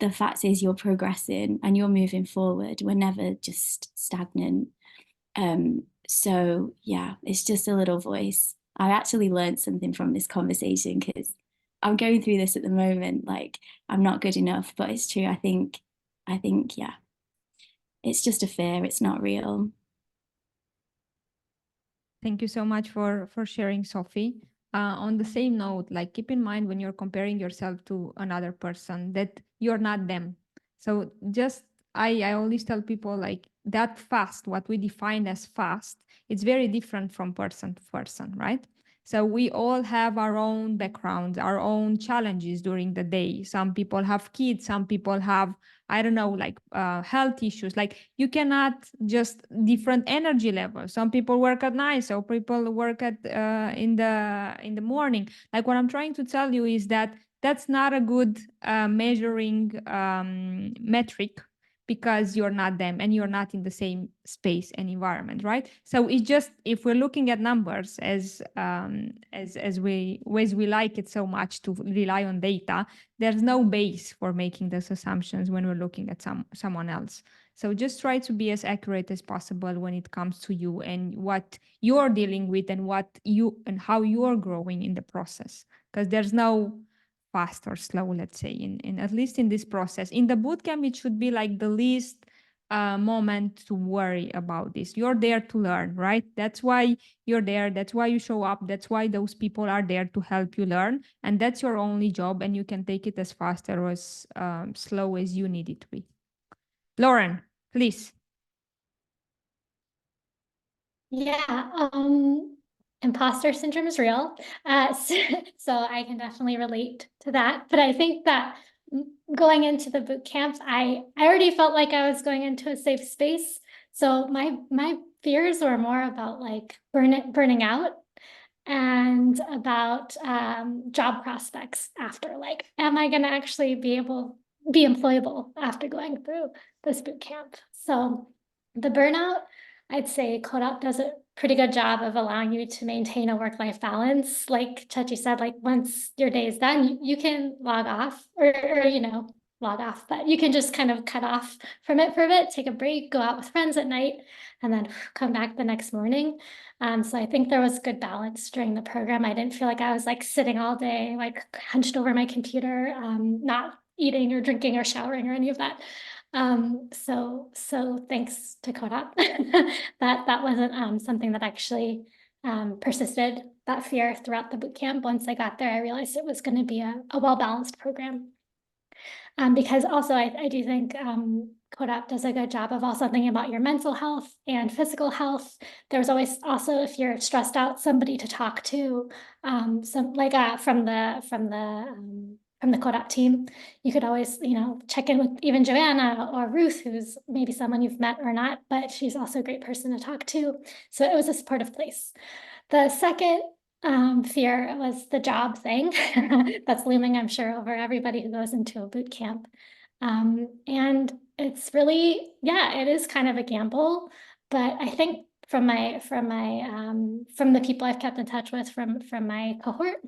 the fact is you're progressing and you're moving forward. We're never just stagnant. So yeah, it's just a little voice. I actually learned something from this conversation, because I'm going through this at the moment. Like, I'm not good enough, but it's true. I think, yeah, it's just a fear. It's not real. Thank you so much for sharing, Sophie. On the same note, like, keep in mind when you're comparing yourself to another person that you're not them. So just, I always tell people, like, that fast, what we define as fast, it's very different from person to person, right? So we all have our own backgrounds, our own challenges during the day. Some people have kids, some people have, I don't know, like health issues. Like, you cannot just different energy levels. Some people work at night, so people work at in the morning. Like, what I'm trying to tell you is that that's not a good measuring metric, because you're not them and you're not in the same space and environment, right? So it's just, if we're looking at numbers as we like it so much to rely on data, there's no base for making those assumptions when we're looking at someone else. So just try to be as accurate as possible when it comes to you and what you're dealing with, and how you're growing in the process, because there's no fast or slow, let's say, in at least in this process. In the bootcamp, it should be like the least moment to worry about this. You're there to learn, right? That's why you're there. That's why you show up. That's why those people are there to help you learn. And that's your only job. And you can take it as fast or as slow as you need it to be. Lauren, please. Yeah, imposter syndrome is real. So I can definitely relate to that. But I think that going into the boot camp, I already felt like I was going into a safe space. So my fears were more about like burning out, and about job prospects after. Like, am I gonna actually be employable after going through this boot camp? So the burnout, I'd say CodeOp does a pretty good job of allowing you to maintain a work-life balance. Like Chachi said, like, once your day is done, you can log off, or log off, but you can just kind of cut off from it for a bit, take a break, go out with friends at night, and then come back the next morning. So I think there was good balance during the program. I didn't feel like I was like sitting all day, like hunched over my computer, not eating or drinking or showering or any of that. So thanks to CodeOp, that wasn't something that actually persisted, that fear, throughout the bootcamp. Once I got there, I realized it was going to be a well-balanced program. Because also I do think CodeOp does a good job of also thinking about your mental health and physical health. There's always also, if you're stressed out, somebody to talk to, from the CodeOp team. You could always, check in with even Joanna or Ruth, who's maybe someone you've met or not, but she's also a great person to talk to. So it was a supportive place. The second fear was the job thing that's looming, I'm sure, over everybody who goes into a boot camp. And it's really, yeah, it is kind of a gamble, but I think from the people I've kept in touch with from my cohort,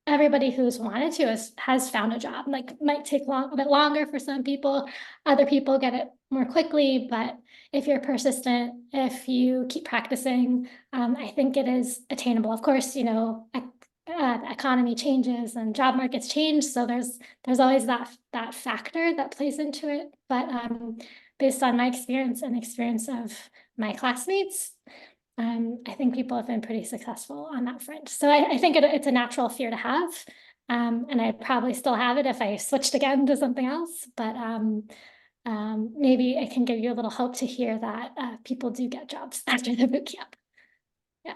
everybody who's wanted to has found a job. Like, might take a bit longer for some people. Other people get it more quickly, but if you're persistent, if you keep practicing, I think it is attainable. Of course, you know, the economy changes and job markets change, so there's always that factor that plays into it. But based on my experience and experience of my classmates, I think people have been pretty successful on that front. So I think it's a natural fear to have. And I'd probably still have it if I switched again to something else. But maybe it can give you a little hope to hear that people do get jobs after the boot camp. Yeah.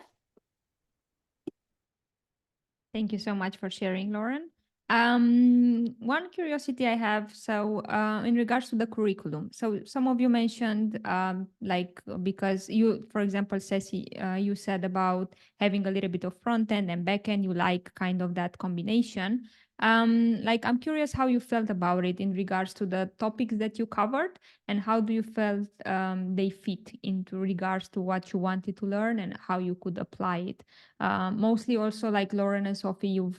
Thank you so much for sharing, Lauren. One curiosity I have, so in regards to the curriculum, so some of you mentioned like, because you, for example, Ceci, you said about having a little bit of front end and back end, you like kind of that combination. Like, I'm curious how you felt about it in regards to the topics that you covered, and how do you felt they fit into regards to what you wanted to learn and how you could apply it. Mostly also, like Lauren and Sophie, you've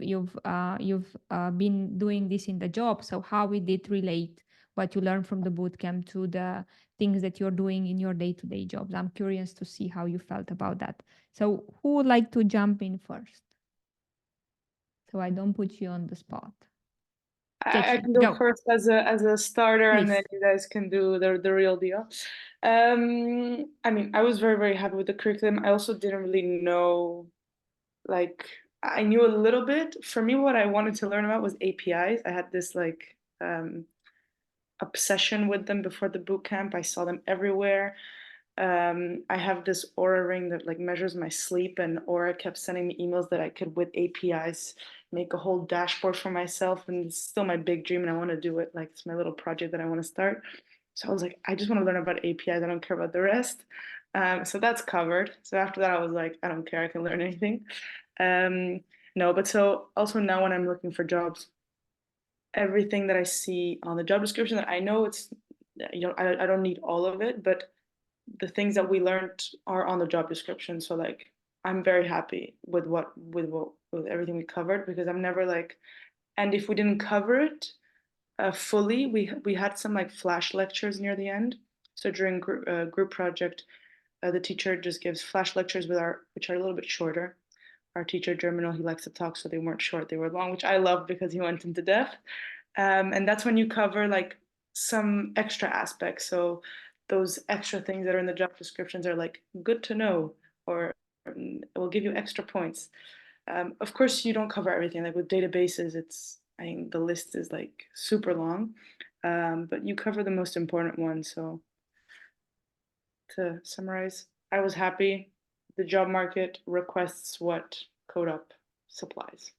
been doing this in the job. So how it did relate what you learned from the bootcamp to the things that you're doing in your day-to-day jobs? I'm curious to see how you felt about that. So who would like to jump in first, so I don't put you on the spot? I can go first as a starter, Please. and then you guys can do the real deal. I mean, I was very, very happy with the curriculum. I also didn't really know, like, I knew a little bit. For me, what I wanted to learn about was APIs. I had this like obsession with them before the boot camp. I saw them everywhere. I have this Aura ring that like measures my sleep, and Aura kept sending me emails that I could, with APIs, make a whole dashboard for myself. And it's still my big dream, and I want to do it. Like, it's my little project that I want to start. So I was like, I just want to learn about APIs. I don't care about the rest. So that's covered. So after that, I was like, I don't care. I can learn anything. No, but so also now when I'm looking for jobs, everything that I see on the job description, that I know it's, you know, I don't need all of it, but the things that we learned are on the job description. So like, I'm very happy with everything we covered, because I'm never like, and if we didn't cover it fully, we had some like flash lectures near the end. So during group project, the teacher just gives flash lectures which are a little bit shorter. Our teacher, Germinal, he likes to talk, so they weren't short, they were long, which I love because he went into depth. And that's when you cover like some extra aspects. So those extra things that are in the job descriptions are like good to know, or it will give you extra points. Of course, you don't cover everything. Like with databases, I think the list is like super long, but you cover the most important ones. So to summarize, I was happy. The job market requests what CodeOp supplies.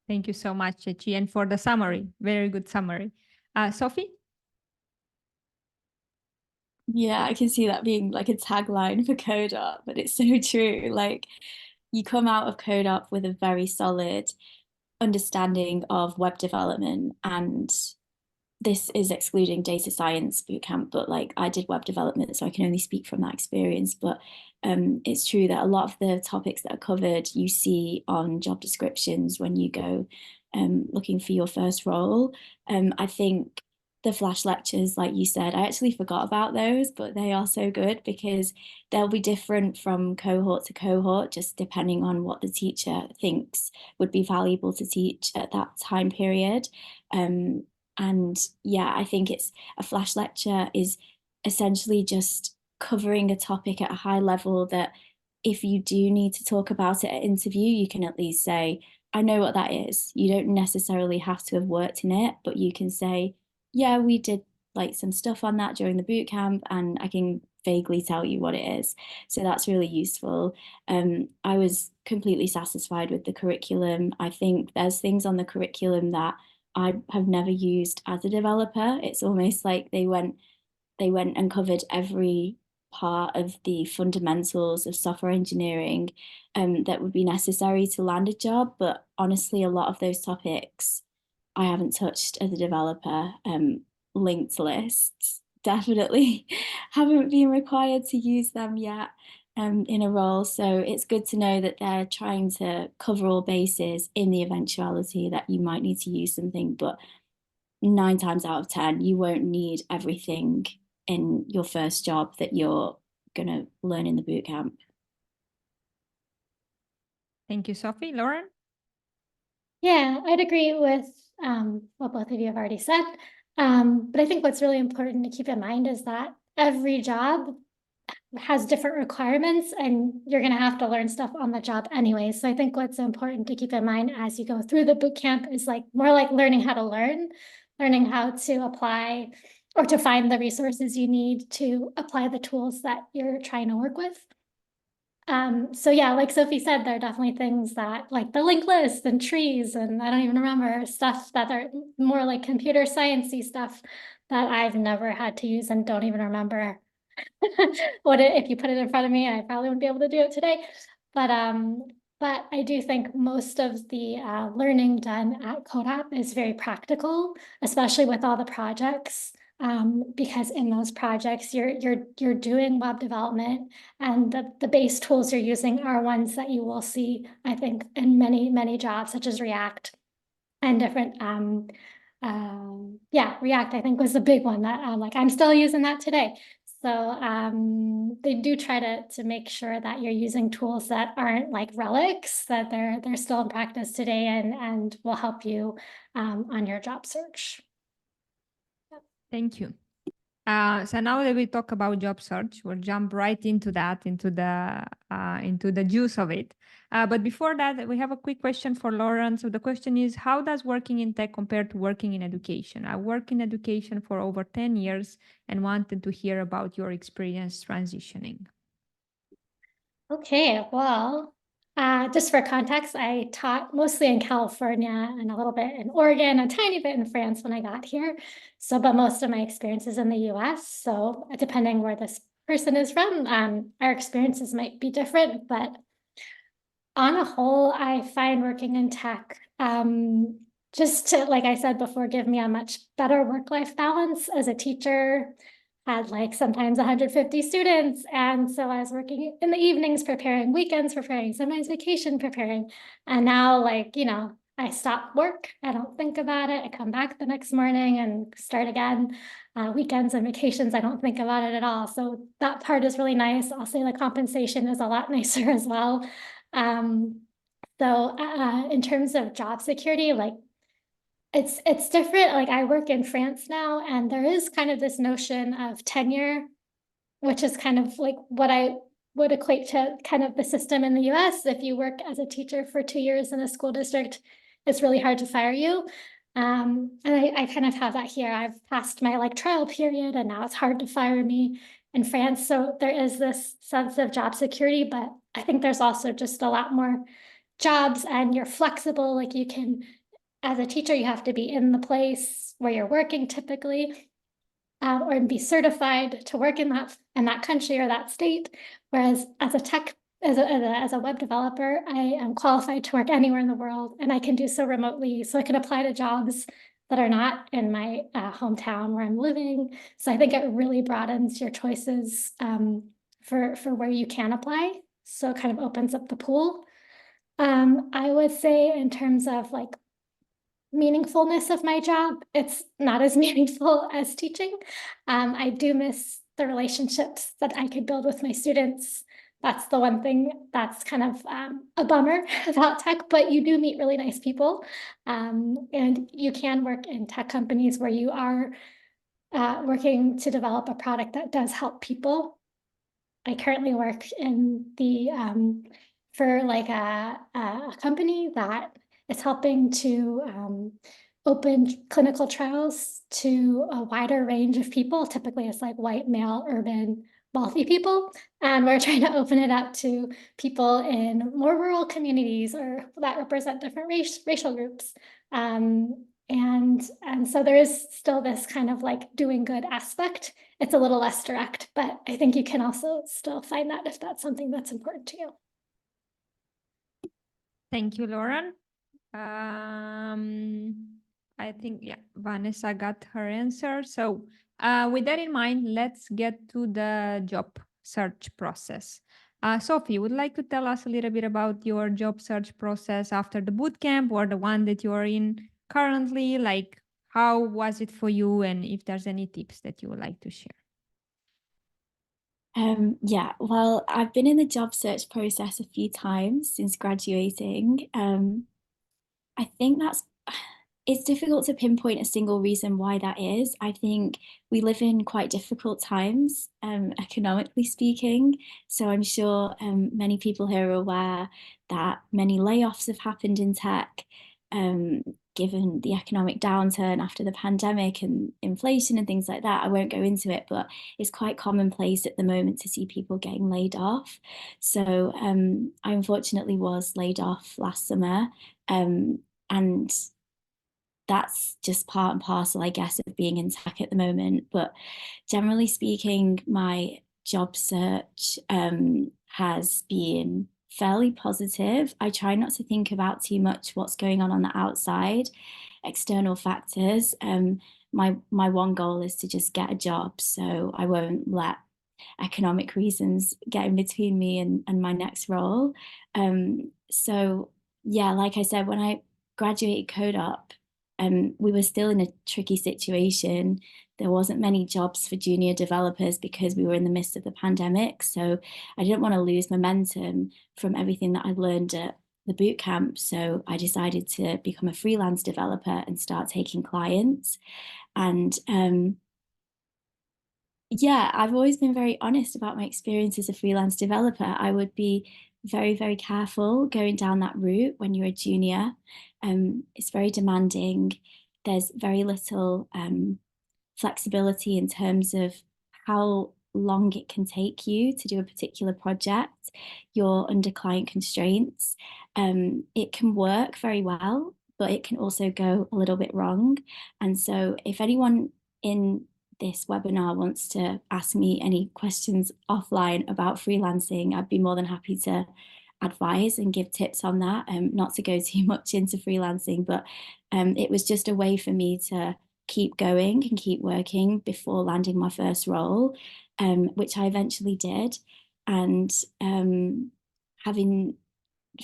Thank you so much, Chechi, and for the summary. Very good summary. Sophie? Yeah, I can see that being like a tagline for CodeOp, but it's so true. Like, you come out of CodeOp with a very solid understanding of web development, and this is excluding data science bootcamp, but like, I did web development, so I can only speak from that experience. But it's true that a lot of the topics that are covered, you see on job descriptions when you go looking for your first role. I think the flash lectures, like you said, I actually forgot about those, but they are so good because they'll be different from cohort to cohort, just depending on what the teacher thinks would be valuable to teach at that time period. And yeah, I think it's a flash lecture is essentially just covering a topic at a high level that if you do need to talk about it at interview, you can at least say, I know what that is. You don't necessarily have to have worked in it, but you can say, yeah, we did like some stuff on that during the boot camp, and I can vaguely tell you what it is. So that's really useful. I was completely satisfied with the curriculum. I think there's things on the curriculum that I have never used as a developer. It's almost like they went and covered every part of the fundamentals of software engineering that would be necessary to land a job. But honestly, a lot of those topics I haven't touched as a developer. Linked lists, definitely haven't been required to use them yet in a role. So it's good to know that they're trying to cover all bases in the eventuality that you might need to use something, but 9 times out of 10, you won't need everything in your first job that you're going to learn in the bootcamp. Thank you, Sophie. Lauren? Yeah, I'd agree with what both of you have already said. But I think what's really important to keep in mind is that every job has different requirements and you're going to have to learn stuff on the job anyway. So I think what's important to keep in mind as you go through the boot camp is like more like learning how to learn, learning how to apply or to find the resources you need to apply the tools that you're trying to work with. So yeah, like Sophie said, there are definitely things that like the linked list and trees, and I don't even remember stuff that are more like computer sciencey stuff that I've never had to use and don't even remember if you put it in front of me, I probably wouldn't be able to do it today. But I do think most of the learning done at CodeOp is very practical, especially with all the projects. Because in those projects, you're doing web development, and the base tools you're using are ones that you will see, I think, in many jobs, such as React and different React, I think, was the big one that I'm still using that today. So they do try to make sure that you're using tools that aren't like relics, that they're still in practice today and will help you on your job search. Thank you. So now that we talk about job search, we'll jump right into that, into the juice of it. But before that, we have a quick question for Lauren. So the question is, how does working in tech compare to working in education? I work in education for over 10 years and wanted to hear about your experience transitioning. Okay, well, just for context, I taught mostly in California and a little bit in Oregon, a tiny bit in France when I got here. So, but most of my experiences in the US. So depending where this person is from, our experiences might be different, but on a whole, I find working in tech, just to, like I said before, give me a much better work-life balance. As a teacher, had like sometimes 150 students. And so I was working in the evenings, preparing weekends, preparing, sometimes vacation preparing. And now, like, I stop work, I don't think about it. I come back the next morning and start again. Weekends and vacations, I don't think about it at all. So that part is really nice. I'll say the compensation is a lot nicer as well. In terms of job security, like it's different. Like I work in France now, and there is kind of this notion of tenure, which is kind of like what I would equate to kind of the system in the US. If you work as a teacher for 2 years in a school district, it's really hard to fire you. And I kind of have that here. I've passed my like trial period, and now it's hard to fire me in France. So there is this sense of job security, but I think there's also just a lot more jobs, and you're flexible. Like you can, as a teacher, you have to be in the place where you're working typically, or be certified to work in that country or that state. Whereas as a tech, as a web developer, I am qualified to work anywhere in the world, and I can do so remotely. So I can apply to jobs that are not in my hometown where I'm living. So I think it really broadens your choices for where you can apply. So it kind of opens up the pool. I would say in terms of like meaningfulness of my job, it's not as meaningful as teaching. I do miss the relationships that I could build with my students. That's the one thing that's kind of a bummer about tech, but you do meet really nice people. And you can work in tech companies where you are working to develop a product that does help people. I currently work in the for like a company that is helping to open clinical trials to a wider range of people. Typically, it's like white, male, urban, wealthy people, and we're trying to open it up to people in more rural communities or that represent different racial groups. And so there is still this kind of like doing good aspect. It's a little less direct, but I think you can also still find that if that's something that's important to you. Thank you, Lauren. I think, yeah, Vanessa got her answer. So With that in mind, let's get to the job search process. Sophie, would like to tell us a little bit about your job search process after the bootcamp or the one that you are in currently? Like, how was it for you, and if there's any tips that you would like to share? Yeah, well, I've been in the job search process a few times since graduating. I think it's difficult to pinpoint a single reason why that is. I think we live in quite difficult times, economically speaking. So I'm sure many people here are aware that many layoffs have happened in tech, given the economic downturn after the pandemic and inflation and things like that. I won't go into it, but it's quite commonplace at the moment to see people getting laid off. So I unfortunately was laid off last summer. And that's just part and parcel, I guess, of being in tech at the moment. But generally speaking, my job search has been fairly positive. I try not to think about too much what's going on the outside, external factors. My one goal is to just get a job, so I won't let economic reasons get in between me and my next role. So yeah, like I said, when I graduated CodeOp, we were still in a tricky situation. There wasn't many jobs for junior developers because we were in the midst of the pandemic. So I didn't want to lose momentum from everything that I learned at the bootcamp. So I decided to become a freelance developer and start taking clients. And yeah, I've always been very honest about my experience as a freelance developer. I would be very, very careful going down that route when you're a junior. It's very demanding. There's very little flexibility in terms of how long it can take you to do a particular project. You're under client constraints. It can work very well, but it can also go a little bit wrong. And so if anyone in this webinar wants to ask me any questions offline about freelancing, I'd be more than happy to advise and give tips on that. Not to go too much into freelancing, but it was just a way for me to keep going and keep working before landing my first role, which I eventually did. And having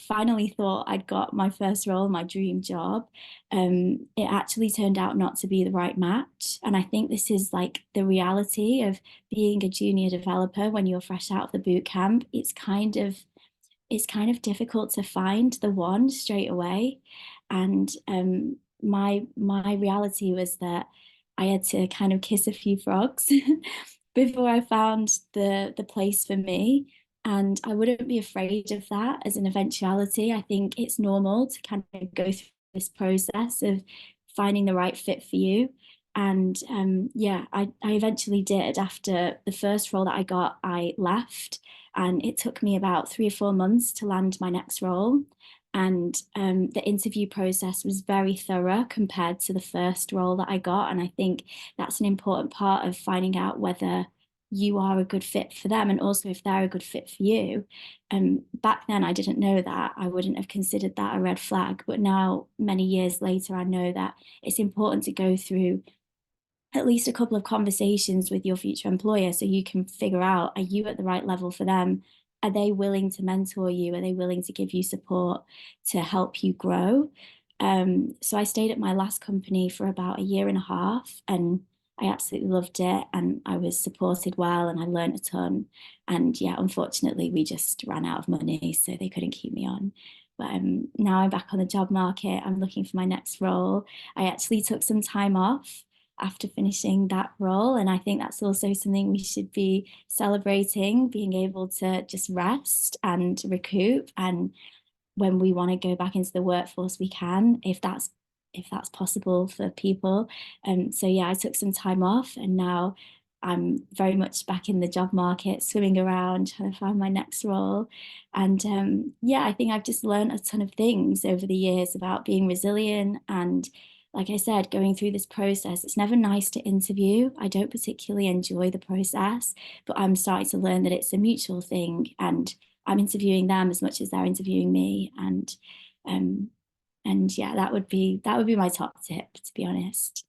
finally thought I'd got my first role, my dream job, it actually turned out not to be the right match. And I think this is like the reality of being a junior developer when you're fresh out of the boot camp. It's kind of difficult to find the one straight away. And my reality was that I had to kind of kiss a few frogs before I found the place for me. And I wouldn't be afraid of that as an eventuality. I think it's normal to kind of go through this process of finding the right fit for you. And yeah, I eventually did. After the first role that I got, I left, and it took me about 3 or 4 months to land my next role. And the interview process was very thorough compared to the first role that I got. And I think that's an important part of finding out whether you are a good fit for them and also if they're a good fit for you. Back then, I didn't know that. I wouldn't have considered that a red flag. But now, many years later, I know that it's important to go through at least a couple of conversations with your future employer so you can figure out, are you at the right level for them? Are they willing to mentor you? Are they willing to give you support to help you grow? So I stayed at my last company for about 1.5 years, and I absolutely loved it, and I was supported well, and I learned a ton. And yeah, unfortunately, we just ran out of money, so they couldn't keep me on. But now I'm back on the job market. I'm looking for my next role. I actually took some time off after finishing that role, and I think that's also something we should be celebrating, being able to just rest and recoup. And when we want to go back into the workforce, we can, if that's possible for people. So yeah, I took some time off, and now I'm very much back in the job market, swimming around, trying to find my next role. And yeah, I think I've just learned a ton of things over the years about being resilient. And like I said, going through this process, it's never nice to interview. I don't particularly enjoy the process, but I'm starting to learn that it's a mutual thing, and I'm interviewing them as much as they're interviewing me. And yeah, that would be my top tip, to be honest.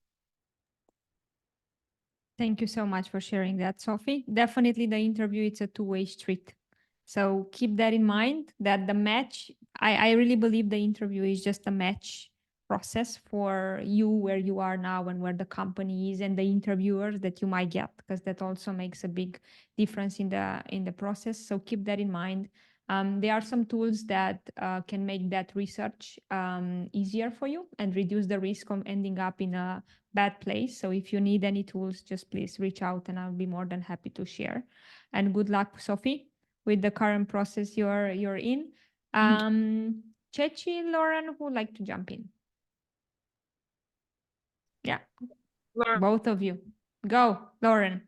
Thank you so much for sharing that, Sophie. Definitely the interview, it's a two-way street. So keep that in mind, that the match, I really believe the interview is just a match process for you where you are now and where the company is and the interviewers that you might get, because that also makes a big difference in the process. So keep that in mind. There are some tools that can make that research easier for you and reduce the risk of ending up in a bad place. So if you need any tools, just please reach out and I'll be more than happy to share. And good luck, Sophie, with the current process you're in. Chechi, Lauren, who would like to jump in? Yeah, Lauren. both of you. Go, Lauren.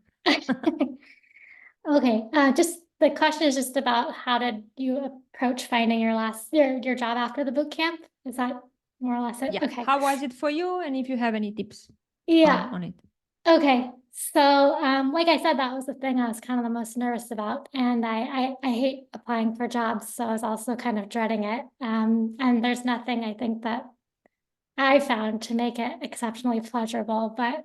Okay, just the question is just about how did you approach finding your job after the boot camp? Is that more or less it? Yeah. Okay. How was it for you? And if you have any tips Yeah. on it. Okay. So, like I said, that was the thing I was kind of the most nervous about, and I hate applying for jobs, so I was also kind of dreading it. And there's nothing I think that I found to make it exceptionally pleasurable, but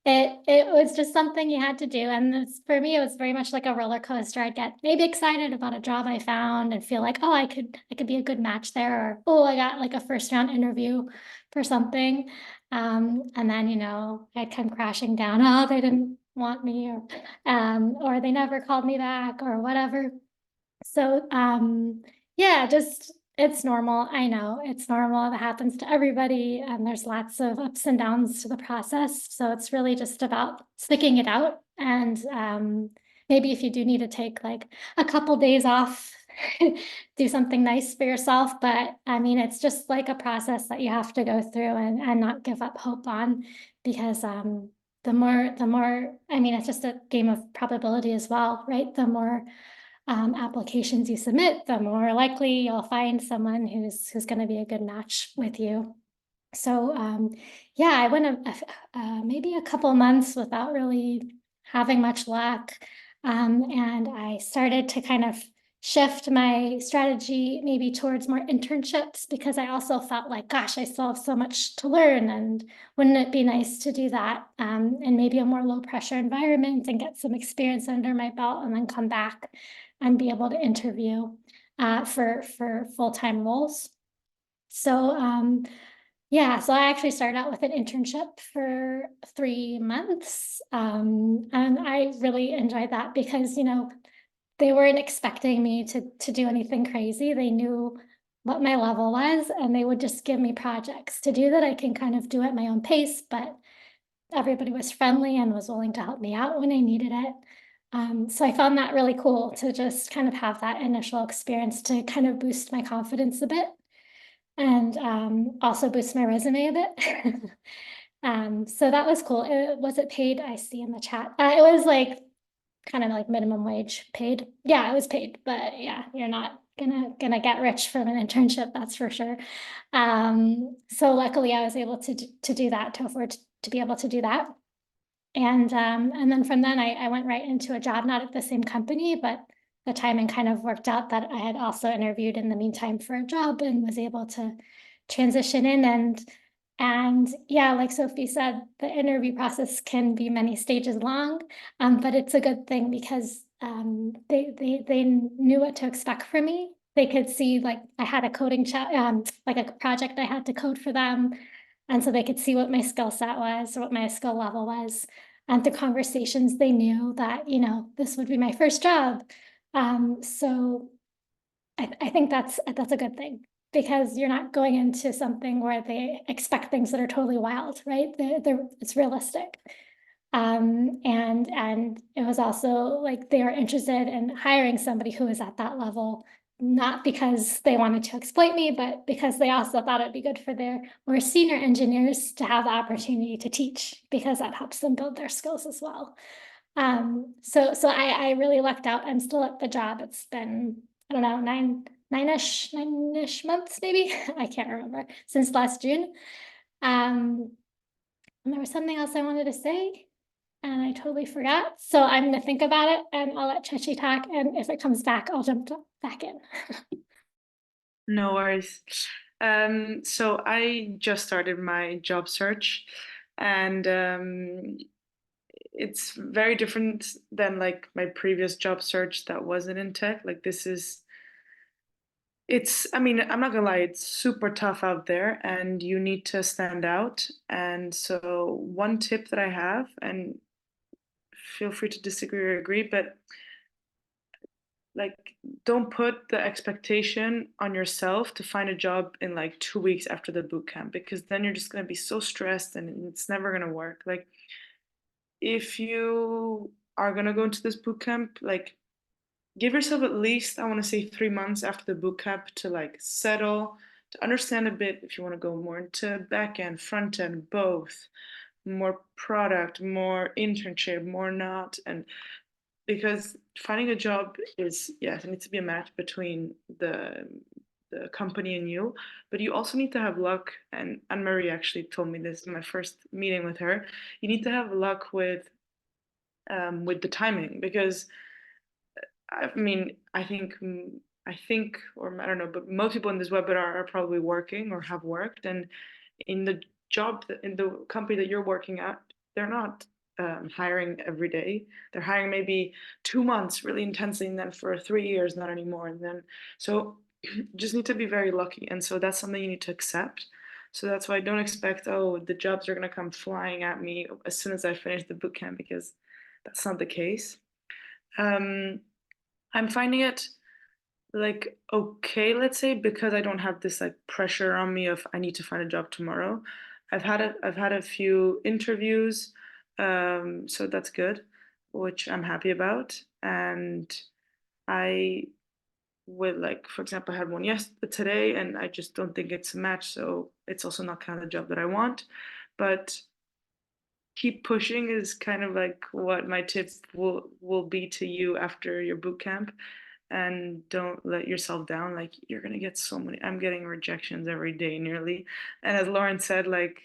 it was just something you had to do. And for me, it was very much like a roller coaster. I'd get maybe excited about a job I found and feel like, oh, I could be a good match there, or oh, I got like a first round interview for something. And then, I'd come crashing down. Oh, they didn't want me, or they never called me back, or whatever. So, yeah, just it's normal. I know it's normal. It happens to everybody, and there's lots of ups and downs to the process. So it's really just about sticking it out. And maybe if you do need to take like a couple days off, do something nice for yourself. But I mean, it's just like a process that you have to go through and not give up hope on, because the more, I mean, it's just a game of probability as well, right? The more applications you submit, the more likely you'll find someone who's going to be a good match with you. So yeah, I went maybe a couple months without really having much luck, and I started to kind of shift my strategy maybe towards more internships, because I also felt like, gosh, I still have so much to learn, and wouldn't it be nice to do that in maybe a more low pressure environment and get some experience under my belt, and then come back and be able to interview for full-time roles. So yeah, so I actually started out with an internship for 3 months, and I really enjoyed that because, they weren't expecting me to do anything crazy. They knew what my level was, and they would just give me projects to do that I can kind of do at my own pace, but everybody was friendly and was willing to help me out when I needed it. So I found that really cool to just kind of have that initial experience to kind of boost my confidence a bit, and also boost my resume a bit. So that was cool. Was it paid? I see in the chat. It was like kind of like minimum wage paid. Yeah, it was paid, but yeah, you're not gonna get rich from an internship, that's for sure. So luckily I was able to do that, to afford to be able to do that. And then from then I went right into a job, not at the same company, but the timing kind of worked out that I had also interviewed in the meantime for a job and was able to transition in. And yeah, like Sophie said, the interview process can be many stages long, but it's a good thing because they knew what to expect from me. They could see like I had a coding like a project I had to code for them. And so they could see what my skill set was or what my skill level was. And through conversations, they knew that, this would be my first job. So I think that's a good thing, because you're not going into something where they expect things that are totally wild, right? It's realistic. And it was also like they were interested in hiring somebody who was at that level, not because they wanted to exploit me, but because they also thought it'd be good for their more senior engineers to have the opportunity to teach, because that helps them build their skills as well. So I really lucked out. I'm still at the job. It's been, I don't know, nine-ish months, maybe. I can't remember, since last June. And there was something else I wanted to say, and I totally forgot. So I'm gonna think about it, and I'll let Chechi talk. And if it comes back, I'll jump back in. No worries. So I just started my job search, and it's very different than like my previous job search that wasn't in tech. Like this is, I mean, I'm not gonna lie, it's super tough out there and you need to stand out. And so one tip that I have, and feel free to disagree or agree, but like don't put the expectation on yourself to find a job in like 2 weeks after the boot camp, because then you're just gonna be so stressed and it's never gonna work. Like if you are gonna go into this boot camp, like give yourself at least, I want to say 3 months after the boot camp to like settle, to understand a bit if you want to go more into back end, front end, both, more product, more internship, more not. And because finding a job is, yes, it needs to be a match between the company and you, but you also need to have luck. And Anne-Marie actually told me this in my first meeting with her. You need to have luck with the timing, because I mean, I think, or I don't know, but most people in this webinar are probably working or have worked, and in the in the company that you're working at, they're not hiring every day. They're hiring maybe 2 months really intensely, and then for 3 years, not anymore. And then, so you just need to be very lucky. And so that's something you need to accept. So that's why I don't expect, oh, the jobs are going to come flying at me as soon as I finish the bootcamp, because that's not the case. I'm finding it like okay, let's say, because I don't have this like pressure on me of I need to find a job tomorrow. I've had a few interviews, so that's good, which I'm happy about. And I would like, for example, I had one today, and I just don't think it's a match. So it's also not kind of the job that I want. But keep pushing is kind of like what my tip will be to you after your boot camp. And don't let yourself down. Like you're gonna get so many, I'm getting rejections every day nearly. And as Lauren said, like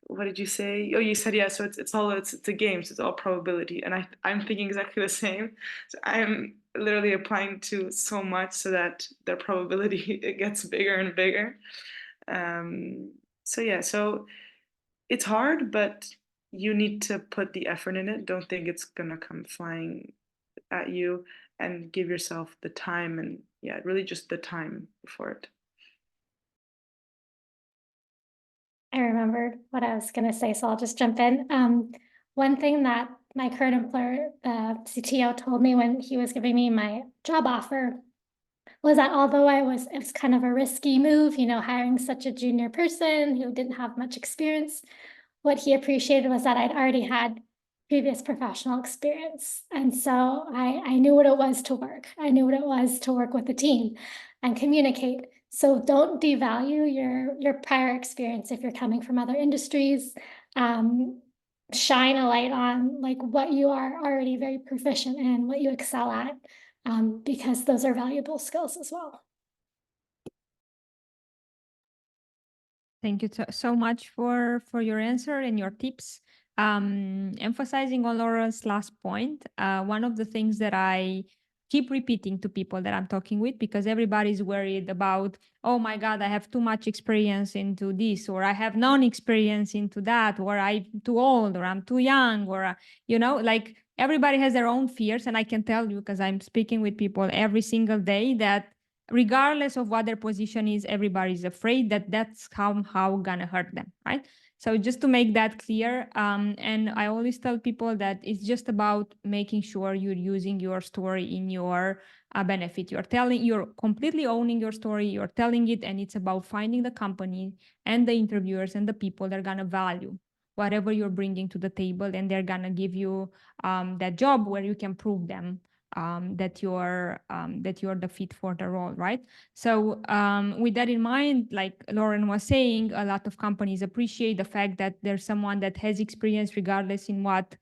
what did you say? Oh, you said, yeah, so it's a game, so it's all probability. And I'm thinking exactly the same. So I'm literally applying to so much so that the probability it gets bigger and bigger. So yeah, so it's hard, but you need to put the effort in it. Don't think it's gonna come flying at you, and give yourself the time, and yeah, really just the time for it. I remembered what I was gonna say, so I'll just jump in. One thing that my current employer, the CTO, told me when he was giving me my job offer was that although it was kind of a risky move, you know, hiring such a junior person who didn't have much experience, what he appreciated was that I'd already had previous professional experience. And so I knew what it was to work. I knew what it was to work with a team and communicate. So don't devalue your prior experience if you're coming from other industries. Shine a light on like what you are already very proficient in, what you excel at, because those are valuable skills as well. Thank you so much for your answer and your tips. Emphasizing on Laura's last point, one of the things that I keep repeating to people that I'm talking with, because everybody's worried about, oh my God, I have too much experience into this, or I have non-experience into that, or I'm too old, or I'm too young, or, you know, like everybody has their own fears. And I can tell you, because I'm speaking with people every single day, that regardless of what their position is, everybody's afraid that that's how gonna hurt them, right? So just to make that clear, and I always tell people that it's just about making sure you're using your story in your benefit. You're completely owning your story, you're telling it, and it's about finding the company and the interviewers and the people that are gonna value whatever you're bringing to the table, and they're gonna give you that job where you can prove them that you're the fit for the role, right? So with that in mind, like Lauren was saying, a lot of companies appreciate the fact that there's someone that has experience regardless in what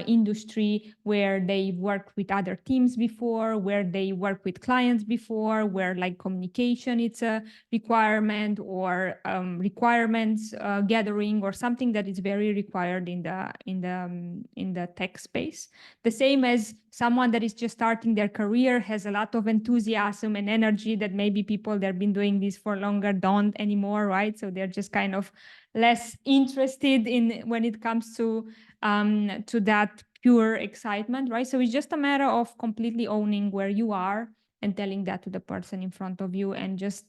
industry, where they worked with other teams before, where they work with clients before, where like communication it's a requirement, or requirements gathering, or something that is very required in the tech space. The same as someone that is just starting their career, has a lot of enthusiasm and energy that maybe people that have been doing this for longer don't anymore, right? So they're just kind of less interested in when it comes to to that pure excitement, right? So it's just a matter of completely owning where you are and telling that to the person in front of you, and just,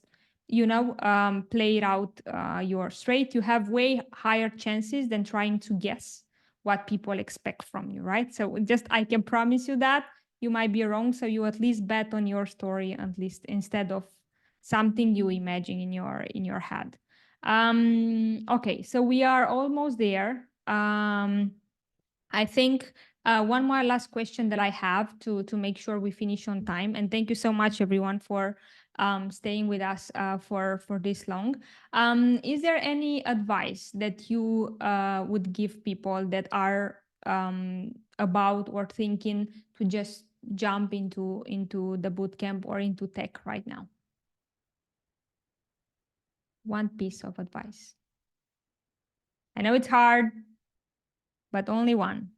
play it out. You're straight. You have way higher chances than trying to guess what people expect from you, right? So just, I can promise you that you might be wrong. So you at least bet on your story, at least, instead of something you imagine in your head. Okay, so we are almost there. I think one more last question that I have to make sure we finish on time. And thank you so much, everyone, for staying with us for this long. Is there any advice that you would give people that are about or thinking to just jump into the bootcamp or into tech right now? One piece of advice. I know it's hard, but only one.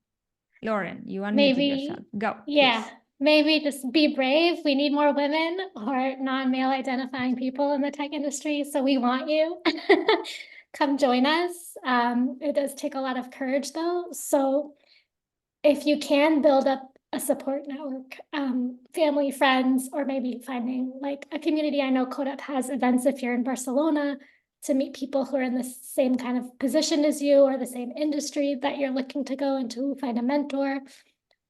Lauren, you unmuted Maybe, yourself. Go. yeah, Please. maybe just be brave. We need more women or non-male identifying people in the tech industry, so we want you. Come join us. It does take a lot of courage though. So if you can build up a support network, family, friends, or maybe finding like a community. I know CodeOp has events if you're in Barcelona to meet people who are in the same kind of position as you or the same industry that you're looking to go into, find a mentor.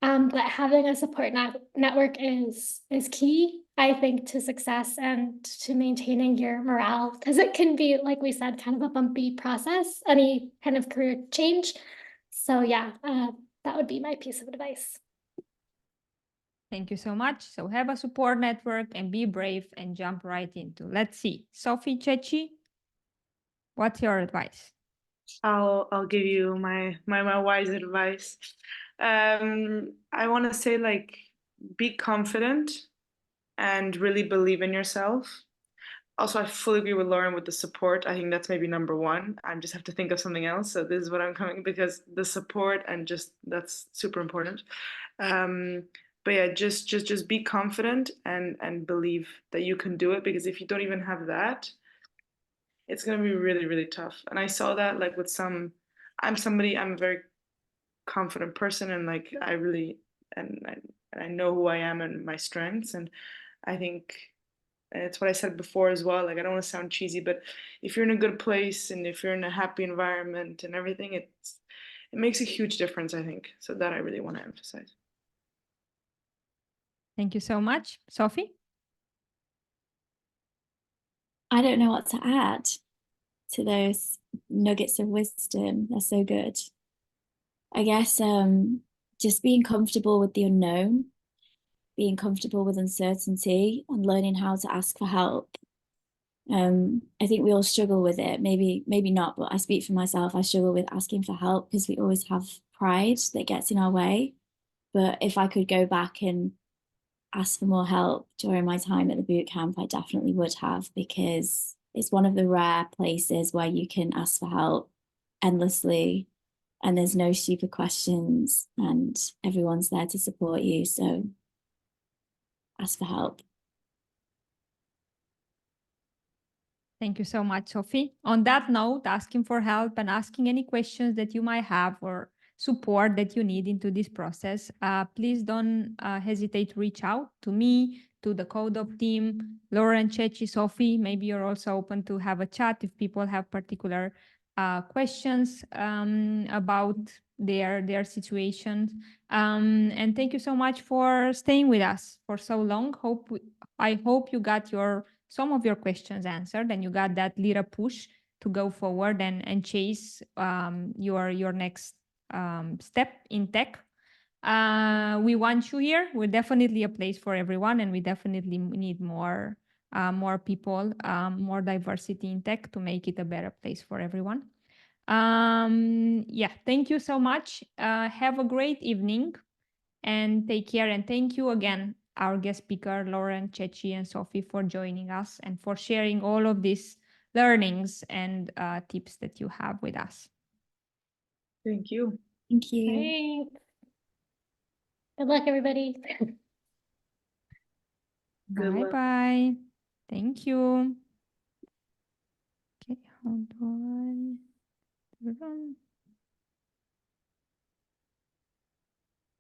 But having a support network is key, I think, to success and to maintaining your morale, because it can be, like we said, kind of a bumpy process, any kind of career change. So yeah, that would be my piece of advice. Thank you so much. So have a support network and be brave and jump right into. Let's see. Sophie, Ceci, what's your advice? I'll give you my wise advice. I want to say, like, be confident and really believe in yourself. Also, I fully agree with Lauren with the support. I think that's maybe number one. I just have to think of something else. So this is what I'm coming, because the support and just that's super important. But yeah, just be confident and believe that you can do it, because if you don't even have that, it's gonna be really, really tough. And I saw that like with I'm a very confident person, and like I really and I know who I am and my strengths, and I think it's what I said before as well. Like, I don't want to sound cheesy, but if you're in a good place and if you're in a happy environment and everything, it makes a huge difference, I think. So that I really want to emphasize. Thank you so much. Sophie? I don't know what to add to those nuggets of wisdom. They're so good. I guess just being comfortable with the unknown, being comfortable with uncertainty, and learning how to ask for help. I think we all struggle with it. Maybe not, but I speak for myself. I struggle with asking for help because we always have pride that gets in our way. But if I could go back and ask for more help during my time at the bootcamp, I definitely would have, because it's one of the rare places where you can ask for help endlessly and there's no stupid questions and everyone's there to support you. So ask for help. Thank you so much, Sophie. On that note, asking for help and asking any questions that you might have or support that you need into this process, please don't hesitate to reach out to me, to the CodeOp team, Lauren, Ceci, Sophie. Maybe you're also open to have a chat if people have particular questions about their situations. And thank you so much for staying with us for so long. I hope you got some of your questions answered and you got that little push to go forward and chase your next step in tech. We want you here. We're definitely a place for everyone, and we definitely need more people, more diversity in tech to make it a better place for everyone. Yeah, thank you so much. Have a great evening and take care. And thank you again, our guest speaker, Lauren, Ceci, and Sophie, for joining us and for sharing all of these learnings and tips that you have with us. Thank you. Thank you. Thanks. Good luck, everybody. Good luck. Bye-bye. Thank you. Okay, how do I run?